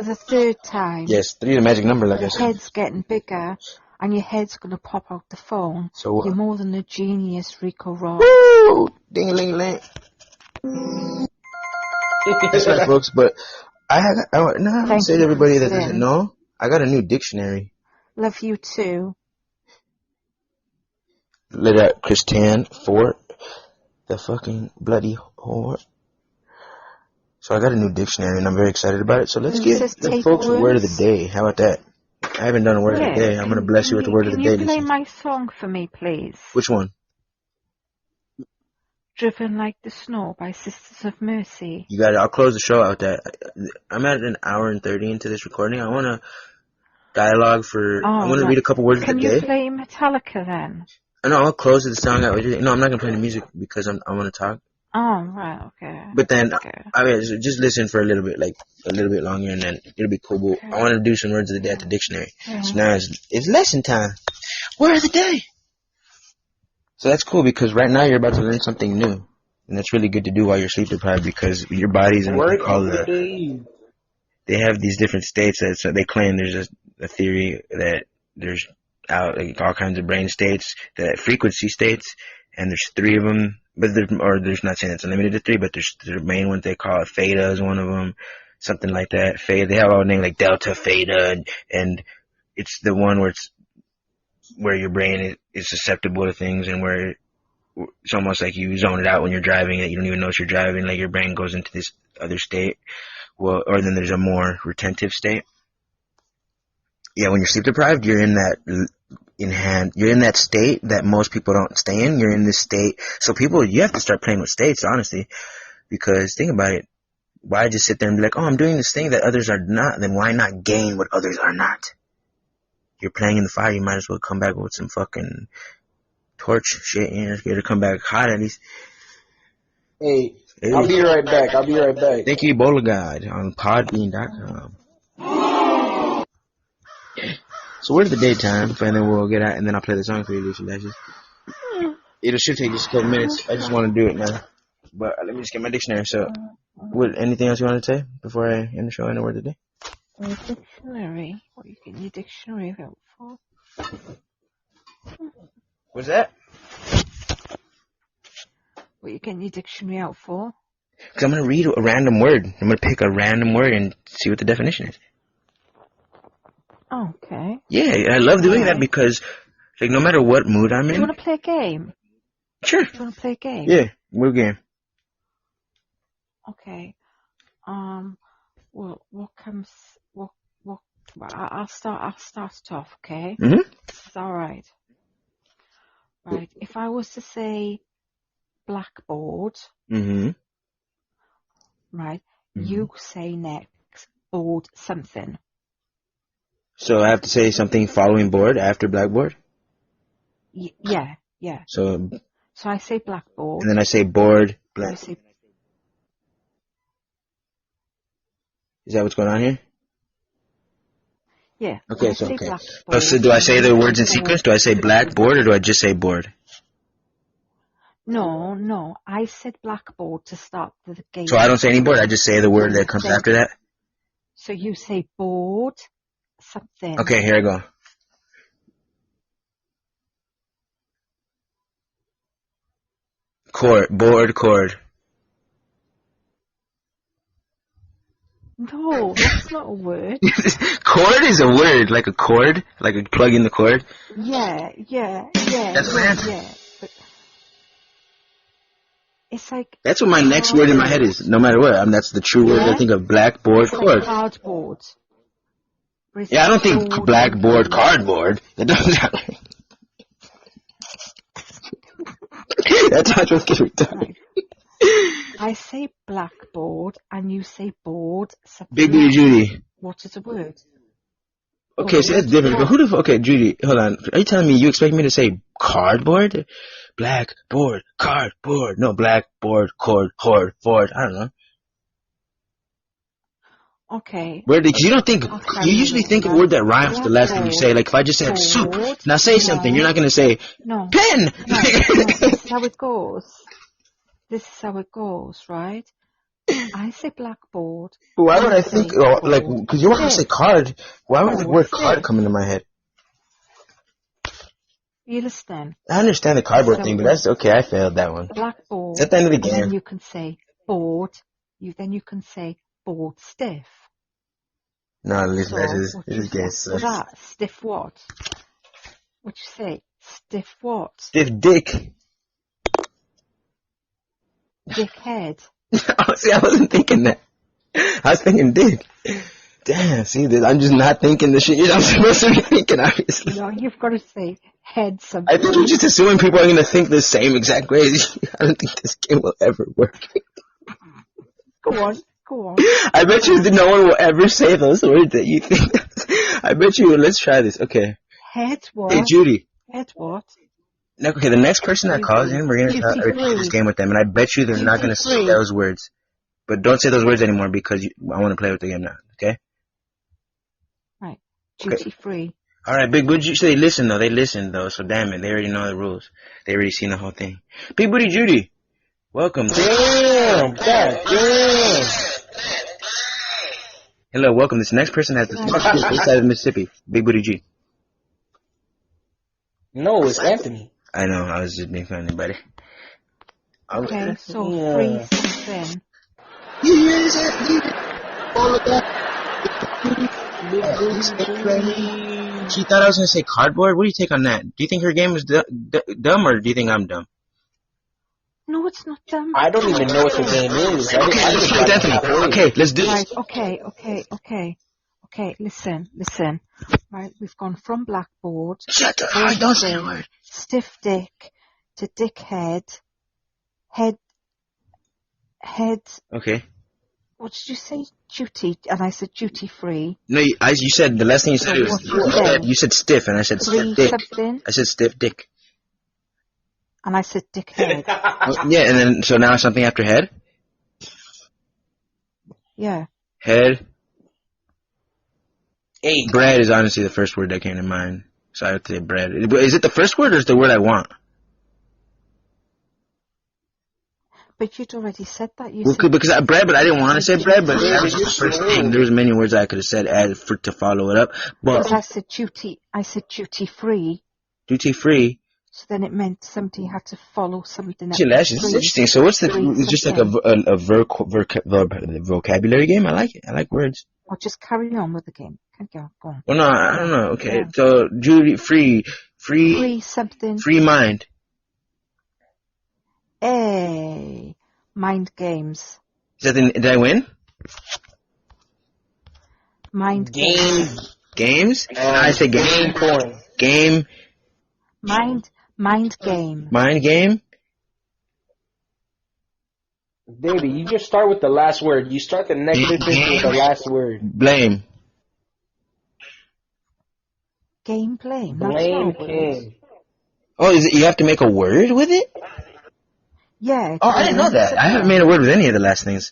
the third time. Yes, 3 is a magic number, like I said. Your head's getting bigger, and your head's going to pop out the phone. So what? You're more than a genius, Roxx. Woo! Ding-a-ling-a-ling. That's right, folks, but I want to say to everybody that doesn't know, I got a new dictionary. Love you too. Let out Christian for the fucking bloody whore. So I got a new dictionary and I'm very excited about it. So let's get the folks a word of the day. How about that? I haven't done a word of the day. I'm going to bless you with the word of the day. Can you play my song for me, please? Which one? Driven Like the Snow by Sisters of Mercy. You got it. I'll close the show out that. I'm at an hour and 30 into this recording. I want to dialogue I want to read a couple words of the day. Can you play Metallica then? No, I'll close the song out. No, I'm not going to play the music because I want to talk. Oh, right, okay. But then, I mean, just listen for a little bit longer and then it'll be cool. But I want to do some words of the day at the dictionary. So now it's lesson time. Word of the day. So that's cool because right now you're about to learn something new. And that's really good to do while you're sleep deprived because your body's in what they call they have these different states that they claim there's a theory that there's all kinds of brain states, that frequency states, and there's 3 of them, but there's not saying it's limited to 3, but there's the main ones they call it. Theta is one of them, something like that. Theta, they have all names like delta, theta, and it's the one where your brain is susceptible to things and where it's almost like you zone it out when you're driving, that you don't even know you're driving, like your brain goes into this other state. Well, or then there's a more retentive state. Yeah, when you're sleep deprived, you're in that you're in that state that most people don't stay in. You're in this state. So you have to start playing with states, honestly, because think about it. Why just sit there and be like, oh, I'm doing this thing that others are not? Then why not gain what others are not? You're playing in the fire. You might as well come back with some fucking torch shit. You know, to come back hot at least. Hey, I'll be right back. Thank you, EBOLAGOD on podbean.com. So where's the daytime? And then we'll get out, and then I'll play the song for you, LeISHAaShES. It should take just a couple minutes. I just want to do it now. But let me just get my dictionary. So, anything else you want to say before I end the show and the word of the day? Dictionary? What are you getting your dictionary out for? What's that? What are you getting your dictionary out for? Because I'm going to read a random word. I'm going to pick a random word and see what the definition is. Okay. Yeah, I love doing that because, like, no matter what mood I'm in. Do you want to play a game? Sure. Do you want to play a game? Yeah, what game? Okay. Well, I'll start it off, okay? Mm-hmm. This is alright. Right. If I was to say blackboard, Mm-hmm. right, you say next board something. So I have to say something following board after blackboard? Yeah. So I say blackboard. And then I say board. Is that what's going on here? Yeah. Okay, so do I say the words in sequence? Do I say blackboard or do I just say board? No. I said blackboard to start the game. So I don't say any board. I just say the word that comes after that. So you say board something. Okay, here I go. Board. No, that's not a word. Cord is a word, like a cord, like a plug in the cord. Yeah. That's what I answered. Yeah, but it's like... That's what my next word in my head is, no matter what. That's the true word I think of, blackboard, cord. Like cardboard. Yeah, I don't think blackboard, cardboard. That doesn't sound right. That sounds really retarded. I say blackboard and you say board. Big Booty Judy. What is a word? Okay, so that's different. But okay, Judy, hold on. Are you telling me you expect me to say cardboard? Blackboard, cardboard. No, blackboard, cord, board. I don't know. Okay. Because you don't think, you usually think of a word that rhymes with the last thing you say. Like if I just said soup, now say something, you're not going to say pen. No, this is how it goes. Right? I say blackboard. But why would I think, because you want me to say card, why would the word card come into my head? You understand? I understand the cardboard thing, but that's okay, I failed that one. Blackboard. It's at the end of the game. And then you can say board. Then you can say board stiff. No, listen, this game sucks. Stiff what? What you say? Stiff what? Stiff dick. Dickhead. Oh, see, I wasn't thinking that. I was thinking dick. Damn, see, I'm just not thinking the shit you're not supposed to be thinking, obviously. No, you've got to say head something. I think you're just assuming people are going to think the same exact way. I don't think this game will ever work. Go on. I bet you no one will ever say those words that you think. I bet you, let's try this. Okay. Head what? Hey, Judy. Head what? Okay, the next person that calls in, we're going to play this game with them, and I bet you they're not going to say those words. But don't say those words anymore because I want to play with the game now, okay? Right. Duty free. Alright, Big Booty, so they listen though, so damn it, they already know the rules. They already seen the whole thing. Big Booty Judy, welcome. Damn. Hello, welcome. This next person has the side of Mississippi. Big Booty G. No, it's Anthony. I know, I was just being funny, buddy. Okay, so free something. All of that. She thought I was going to say cardboard? What do you take on that? Do you think her game is dumb or do you think I'm dumb? No, it's not dumb. I don't even know what the game is. Okay, let's do this. Okay, listen. Right, we've gone from blackboard. Shut up, I don't say a word. Stiff dick to dickhead. Head. Okay. What did you say? Duty, and I said duty free. No, you said, the last thing you said was, you said stiff, and I said stiff dick. Something. I said stiff dick. And I said dickhead. Yeah, and then, so now something after head? Yeah. Head. Hey. Bread is honestly the first word that came to mind. So I have to say bread. Is it the first word or is it the word I want? But you'd already said that. Because I bread, but I didn't want to say bread, but that was the first thing. There's many words I could have said to follow it up. But because I said duty free. Duty free. So then it meant somebody had to follow something. EBOLAGOD, this is interesting. So what's it's just like a vocabulary game? I like it. I like words. Or just carry on with the game. Go on. Well, no, I don't know. Okay, yeah. So Judy, free something. Free mind. Hey, mind games. Did I win? Mind games. Games? I say game. Game. Mind game. Mind game? Baby, you just start with the last word. You start the negative with the last word. Blame. Game blame. Blame. Oh, is it? You have to make a word with it? Yeah. Oh, I didn't know that. I haven't made a word with any of the last things.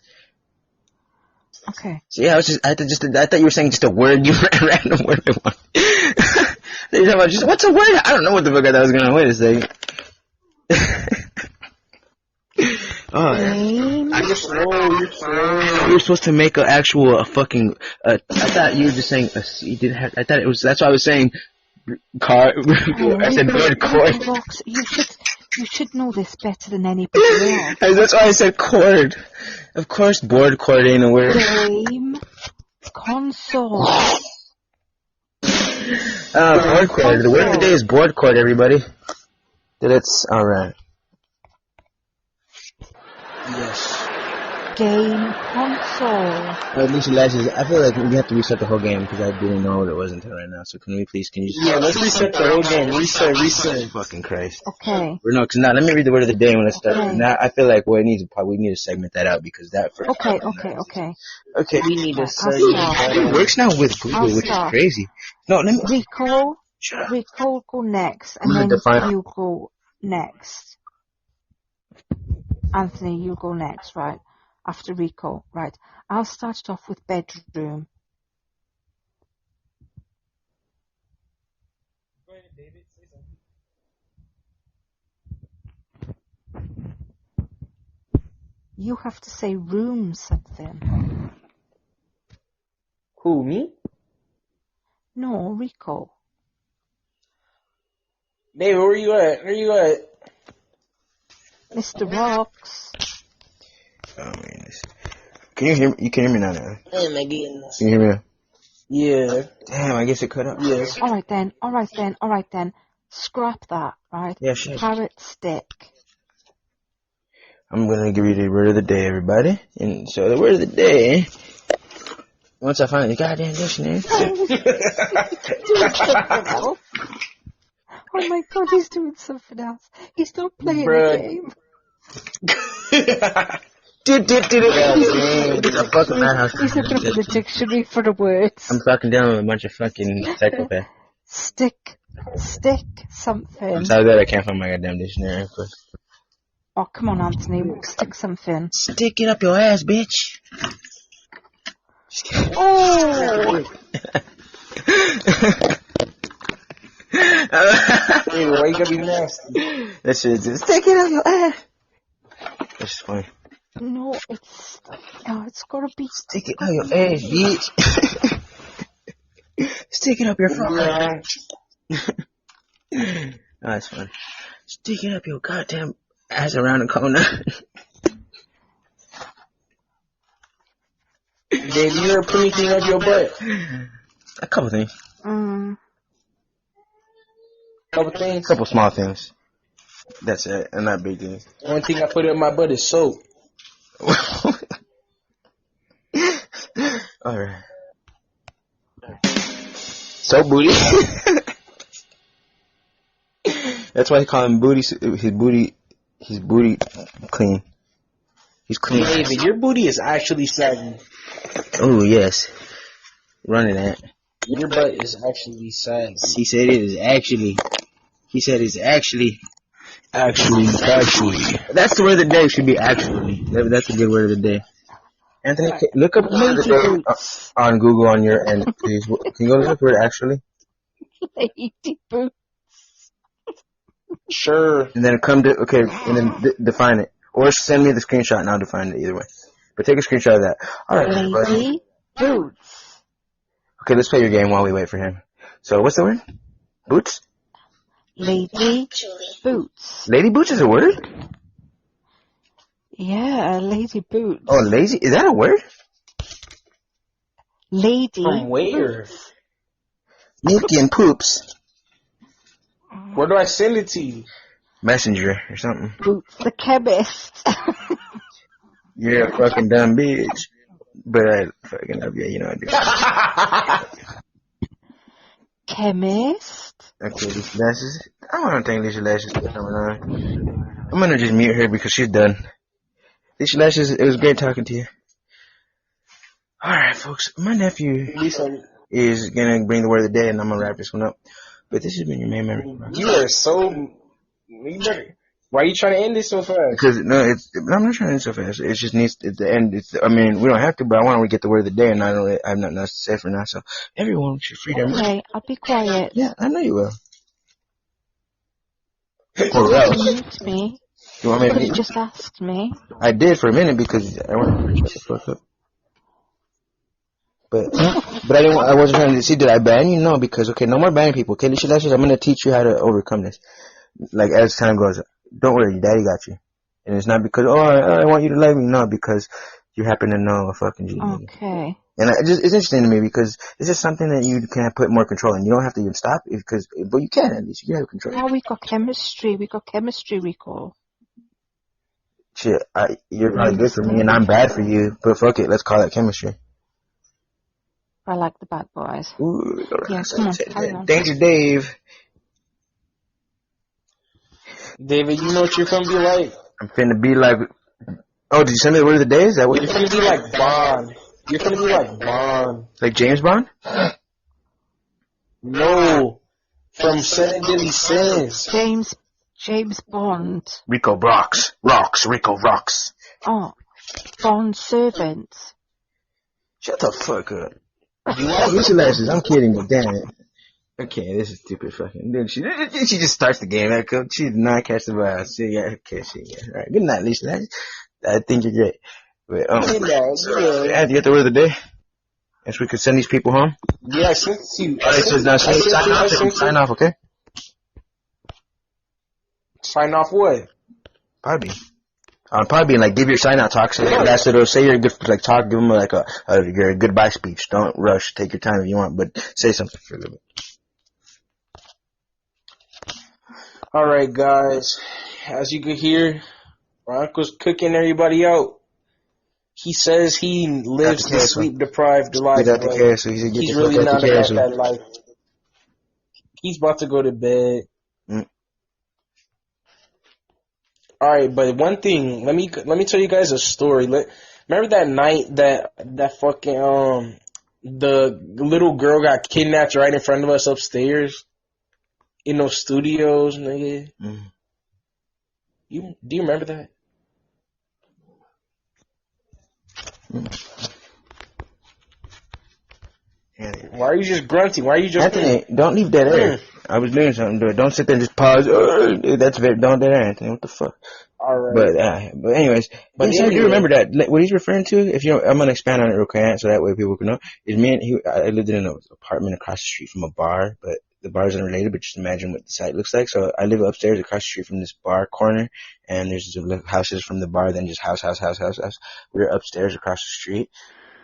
Okay. So yeah, I thought you were saying just a word. You random word. You're talking about just what's a word? I don't know what the fuck I thought I was gonna. Wait a second. Oh, I just you're slow. You're supposed to make a fucking. I thought you were just saying. You didn't have. I thought it was. That's why I was saying. Car. I said board chord. Roxx, you should know this better than anybody else. That's why I said chord. Of course, board chord ain't a word. Game console. Board chord. The word of the day is board chord. Everybody. That's all right. Yes. Game console. LeISHAaShES, I feel like we have to reset the whole game because I didn't know what it was until right now. So can you just... Yeah, let's reset the whole game. Reset. Fucking Christ. Okay. No, because now let me read the word of the day when it starts. Okay. Now I feel like we need to segment that out because that first. Okay. We need to segment. It works now with Google, which is crazy. No, let me. Rico go next, and then you go next. Anthony, you go next, right? After Rico, right? I'll start it off with bedroom. Go ahead, David. Say something. You have to say room something. Who, me? No, Rico. David, where you at? Mr. Roxx. Oh man, can you hear me? You can hear me now? Oh my goodness. Can you hear me? Yeah. Damn, I guess it cut out. Yes. All right then. Scrap that, right? Yeah, sure. Carrot stick. I'm gonna give you the word of the day, everybody. And so the word of the day. Once I find the goddamn dictionary. Oh my God, he's doing something else. He's not playing the game. He's looking for the dictionary for the words. I'm fucking down with a bunch of fucking psychopaths. Stick something. I'm so glad I can't find my goddamn dictionary. Oh, come on, Anthony. Stick something. Stick it up your ass, bitch. Oh! Hey, why you gotta be nasty? That shit just stick it up your ass. That's funny. No, it's gotta be. Stick it up your ass, bitch. Stick it up your fucking ass. That's funny. Stick it up your goddamn ass around the corner. Dave, you ever put anything up your butt? A couple things. Couple small things. That's it, and not big things. The only thing I put in my butt is soap. Alright. Soap booty. That's why they call him booty. His booty clean. He's clean. David, your booty is actually saggy. Oh yes. Running that. Your butt is actually saggy. He said it is actually. He said it's actually. Actually. That's the word of the day. Should be actually. That's a good word of the day. Anthony, look up the word of the day on Google on your end, please. Can you go look up the word actually? Lady boots. Sure. And then and then define it. Or send me the screenshot and I'll define it either way. But take a screenshot of that. Alright, Lady boots. Okay, let's play your game while we wait for him. So, what's the word? Boots? Lady boots. Lady boots is a word? Yeah, lady boots. Oh, lazy? Is that a word? Lady From where? boots. Milky and poops. Where do I send it to you? Messenger or something. Boots the chemist. You're a fucking dumb bitch. But I fucking love you, you know I do. Chemist? Okay, LeISHAaShES. I don't think LeISHAaShES is coming on. I'm gonna just mute her because she's done. LeISHAaShES, it was great talking to you. Alright, folks. My nephew is gonna bring the word of the day, and I'm gonna wrap this one up. But this has been your main memory. You are so... Why are you trying to end this so fast? Because, no, I'm not trying to end so fast. It just needs to end. I mean, we don't have to, but I want to get the word of the day, and I have nothing else to say for now. So, everyone should freedom. Okay, I'll be quiet. Yeah, I know you will. Or else. Mute me. You want me to You just asked me. I did for a minute because I wanted to shut the fuck up. But I wasn't trying to see, did I ban you? No, because, okay, no more banning people. Okay, LeISHAaShES, I'm going to teach you how to overcome this. Like, as time goes, don't worry, daddy got you. And it's not because, I want you to like me. No, because you happen to know a fucking genius. Okay. And it's interesting to me because it's just something that you can put more control in. You don't have to even stop it but you can at least. You can have control. Now we got chemistry, Rico. Shit, you're probably good for me and I'm bad for you, but fuck it, let's call it chemistry. I like the bad boys. Ooh, yeah, come on, carry on. Danger Dave. David, you know what you're gonna be like? I'm finna be like... Oh, did you send me the word of the day? Is that what you're gonna be like Bond? You're gonna be like Bond. Like James Bond? No. From Seven Deadly Sins. James Bond. Roxx. Oh, Bond servant. Shut the fuck up. LeISHAaShES, I'm kidding, but damn it. Okay, this is stupid fucking. Dude, she just starts the game. She did not catch the ball. Alright, good night, LeISHAaShES. I think you're great. But, I have to get the word of the day. Guess we could send these people home? Yeah, I sent it to you. Alright, so now sign off, okay? Sign off what? Podbean. On Podbean, like, give your sign-out talk. So that's it. Say you're good, like, talk. Give them, like, your goodbye speech. Don't rush. Take your time if you want, but say something for a little bit. Alright, guys. As you can hear, my uncle's cooking everybody out. He says he lives the sleep-deprived life, but he's really not about that life. He's about to go to bed. Alright, but one thing, let me tell you guys a story. Remember that night that fucking the little girl got kidnapped right in front of us upstairs in those studios, nigga? Do you remember that? Why are you just grunting? Why are you just Anthony, don't leave that air. I was doing something to it. Don't sit there and just pause. Don't dead air, Anthony. What the fuck? Alright. But anyways, I do remember that. What he's referring to, I'm gonna expand on it real quick so that way people can know. Is I lived in an apartment across the street from a bar, but the bar is unrelated, but just imagine what the site looks like. So I live upstairs across the street from this bar corner, and there's houses from the bar, then just house. We were upstairs across the street.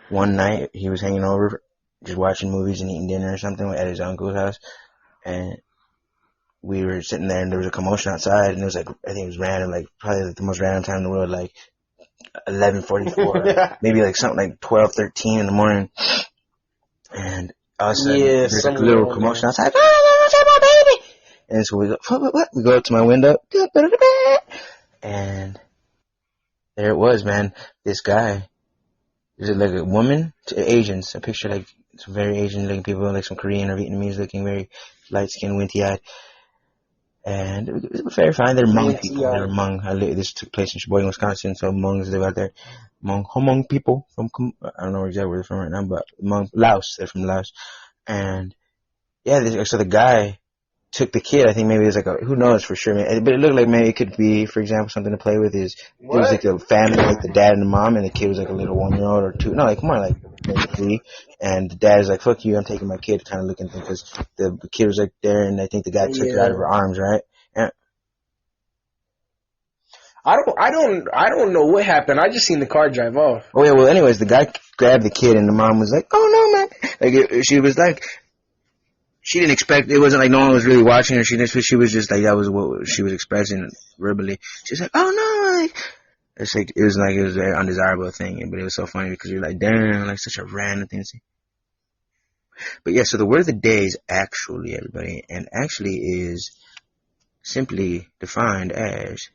One night, he was hanging over, just watching movies and eating dinner or something at his uncle's house, and we were sitting there and there was a commotion outside, and it was like, I think it was random, like probably like the most random time in the world, like 11:44, maybe like something like 12:13 in the morning, and all of a sudden there's like a little commotion outside. My baby! And so we go, what? We go up to my window, and there it was, man. This guy, is it like a woman? Asians, a picture like some very Asian looking people, like some Korean or Vietnamese looking, very light skinned, winty eyed. And it was very fine. They're Hmong people. They're Hmong. This took place in Sheboygan, Wisconsin, so Hmongs live out there. Hmong people from, I don't know exactly where they're from right now, but Laos. They're from Laos. And yeah, so the guy took the kid. I think maybe it was like who knows for sure, man. But it looked like maybe it could be, for example, something to play with. It was like a family, like the dad and the mom, and the kid was like a little 1-year-old or 2. No, like more like maybe 3. And the dad is like, "Fuck you, I'm taking my kid," kind of looking thing, because the kid was like there, and I think the guy took her out of her arms, right? And I don't know what happened. I just seen the car drive off. Oh yeah, well, anyways, the guy grabbed the kid, and the mom was like, "Oh no, man!" Like she was like, she didn't expect. It wasn't like no one was really watching her. She was just like that was what she was expressing verbally. She's like, "Oh no!" Like, it's like it was a very undesirable thing, but it was so funny because you're like, "Damn!" Like such a random thing to see. But yeah, so the word of the day is actually, everybody, and actually is simply defined as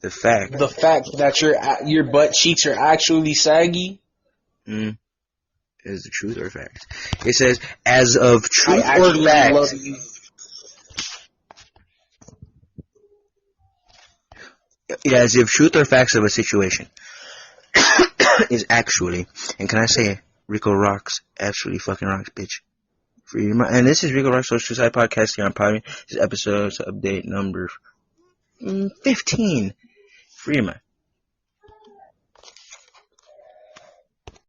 the fact that your butt cheeks are actually saggy. Is the truth or fact? It says, as of truth or fact. Yeah, as if truth or facts of a situation is actually, and can I say, Rico rocks, absolutely fucking rocks, bitch. And this is Rico Rocks Social Side Podcast here on Podbean. This is episode update number 15. Free your mind.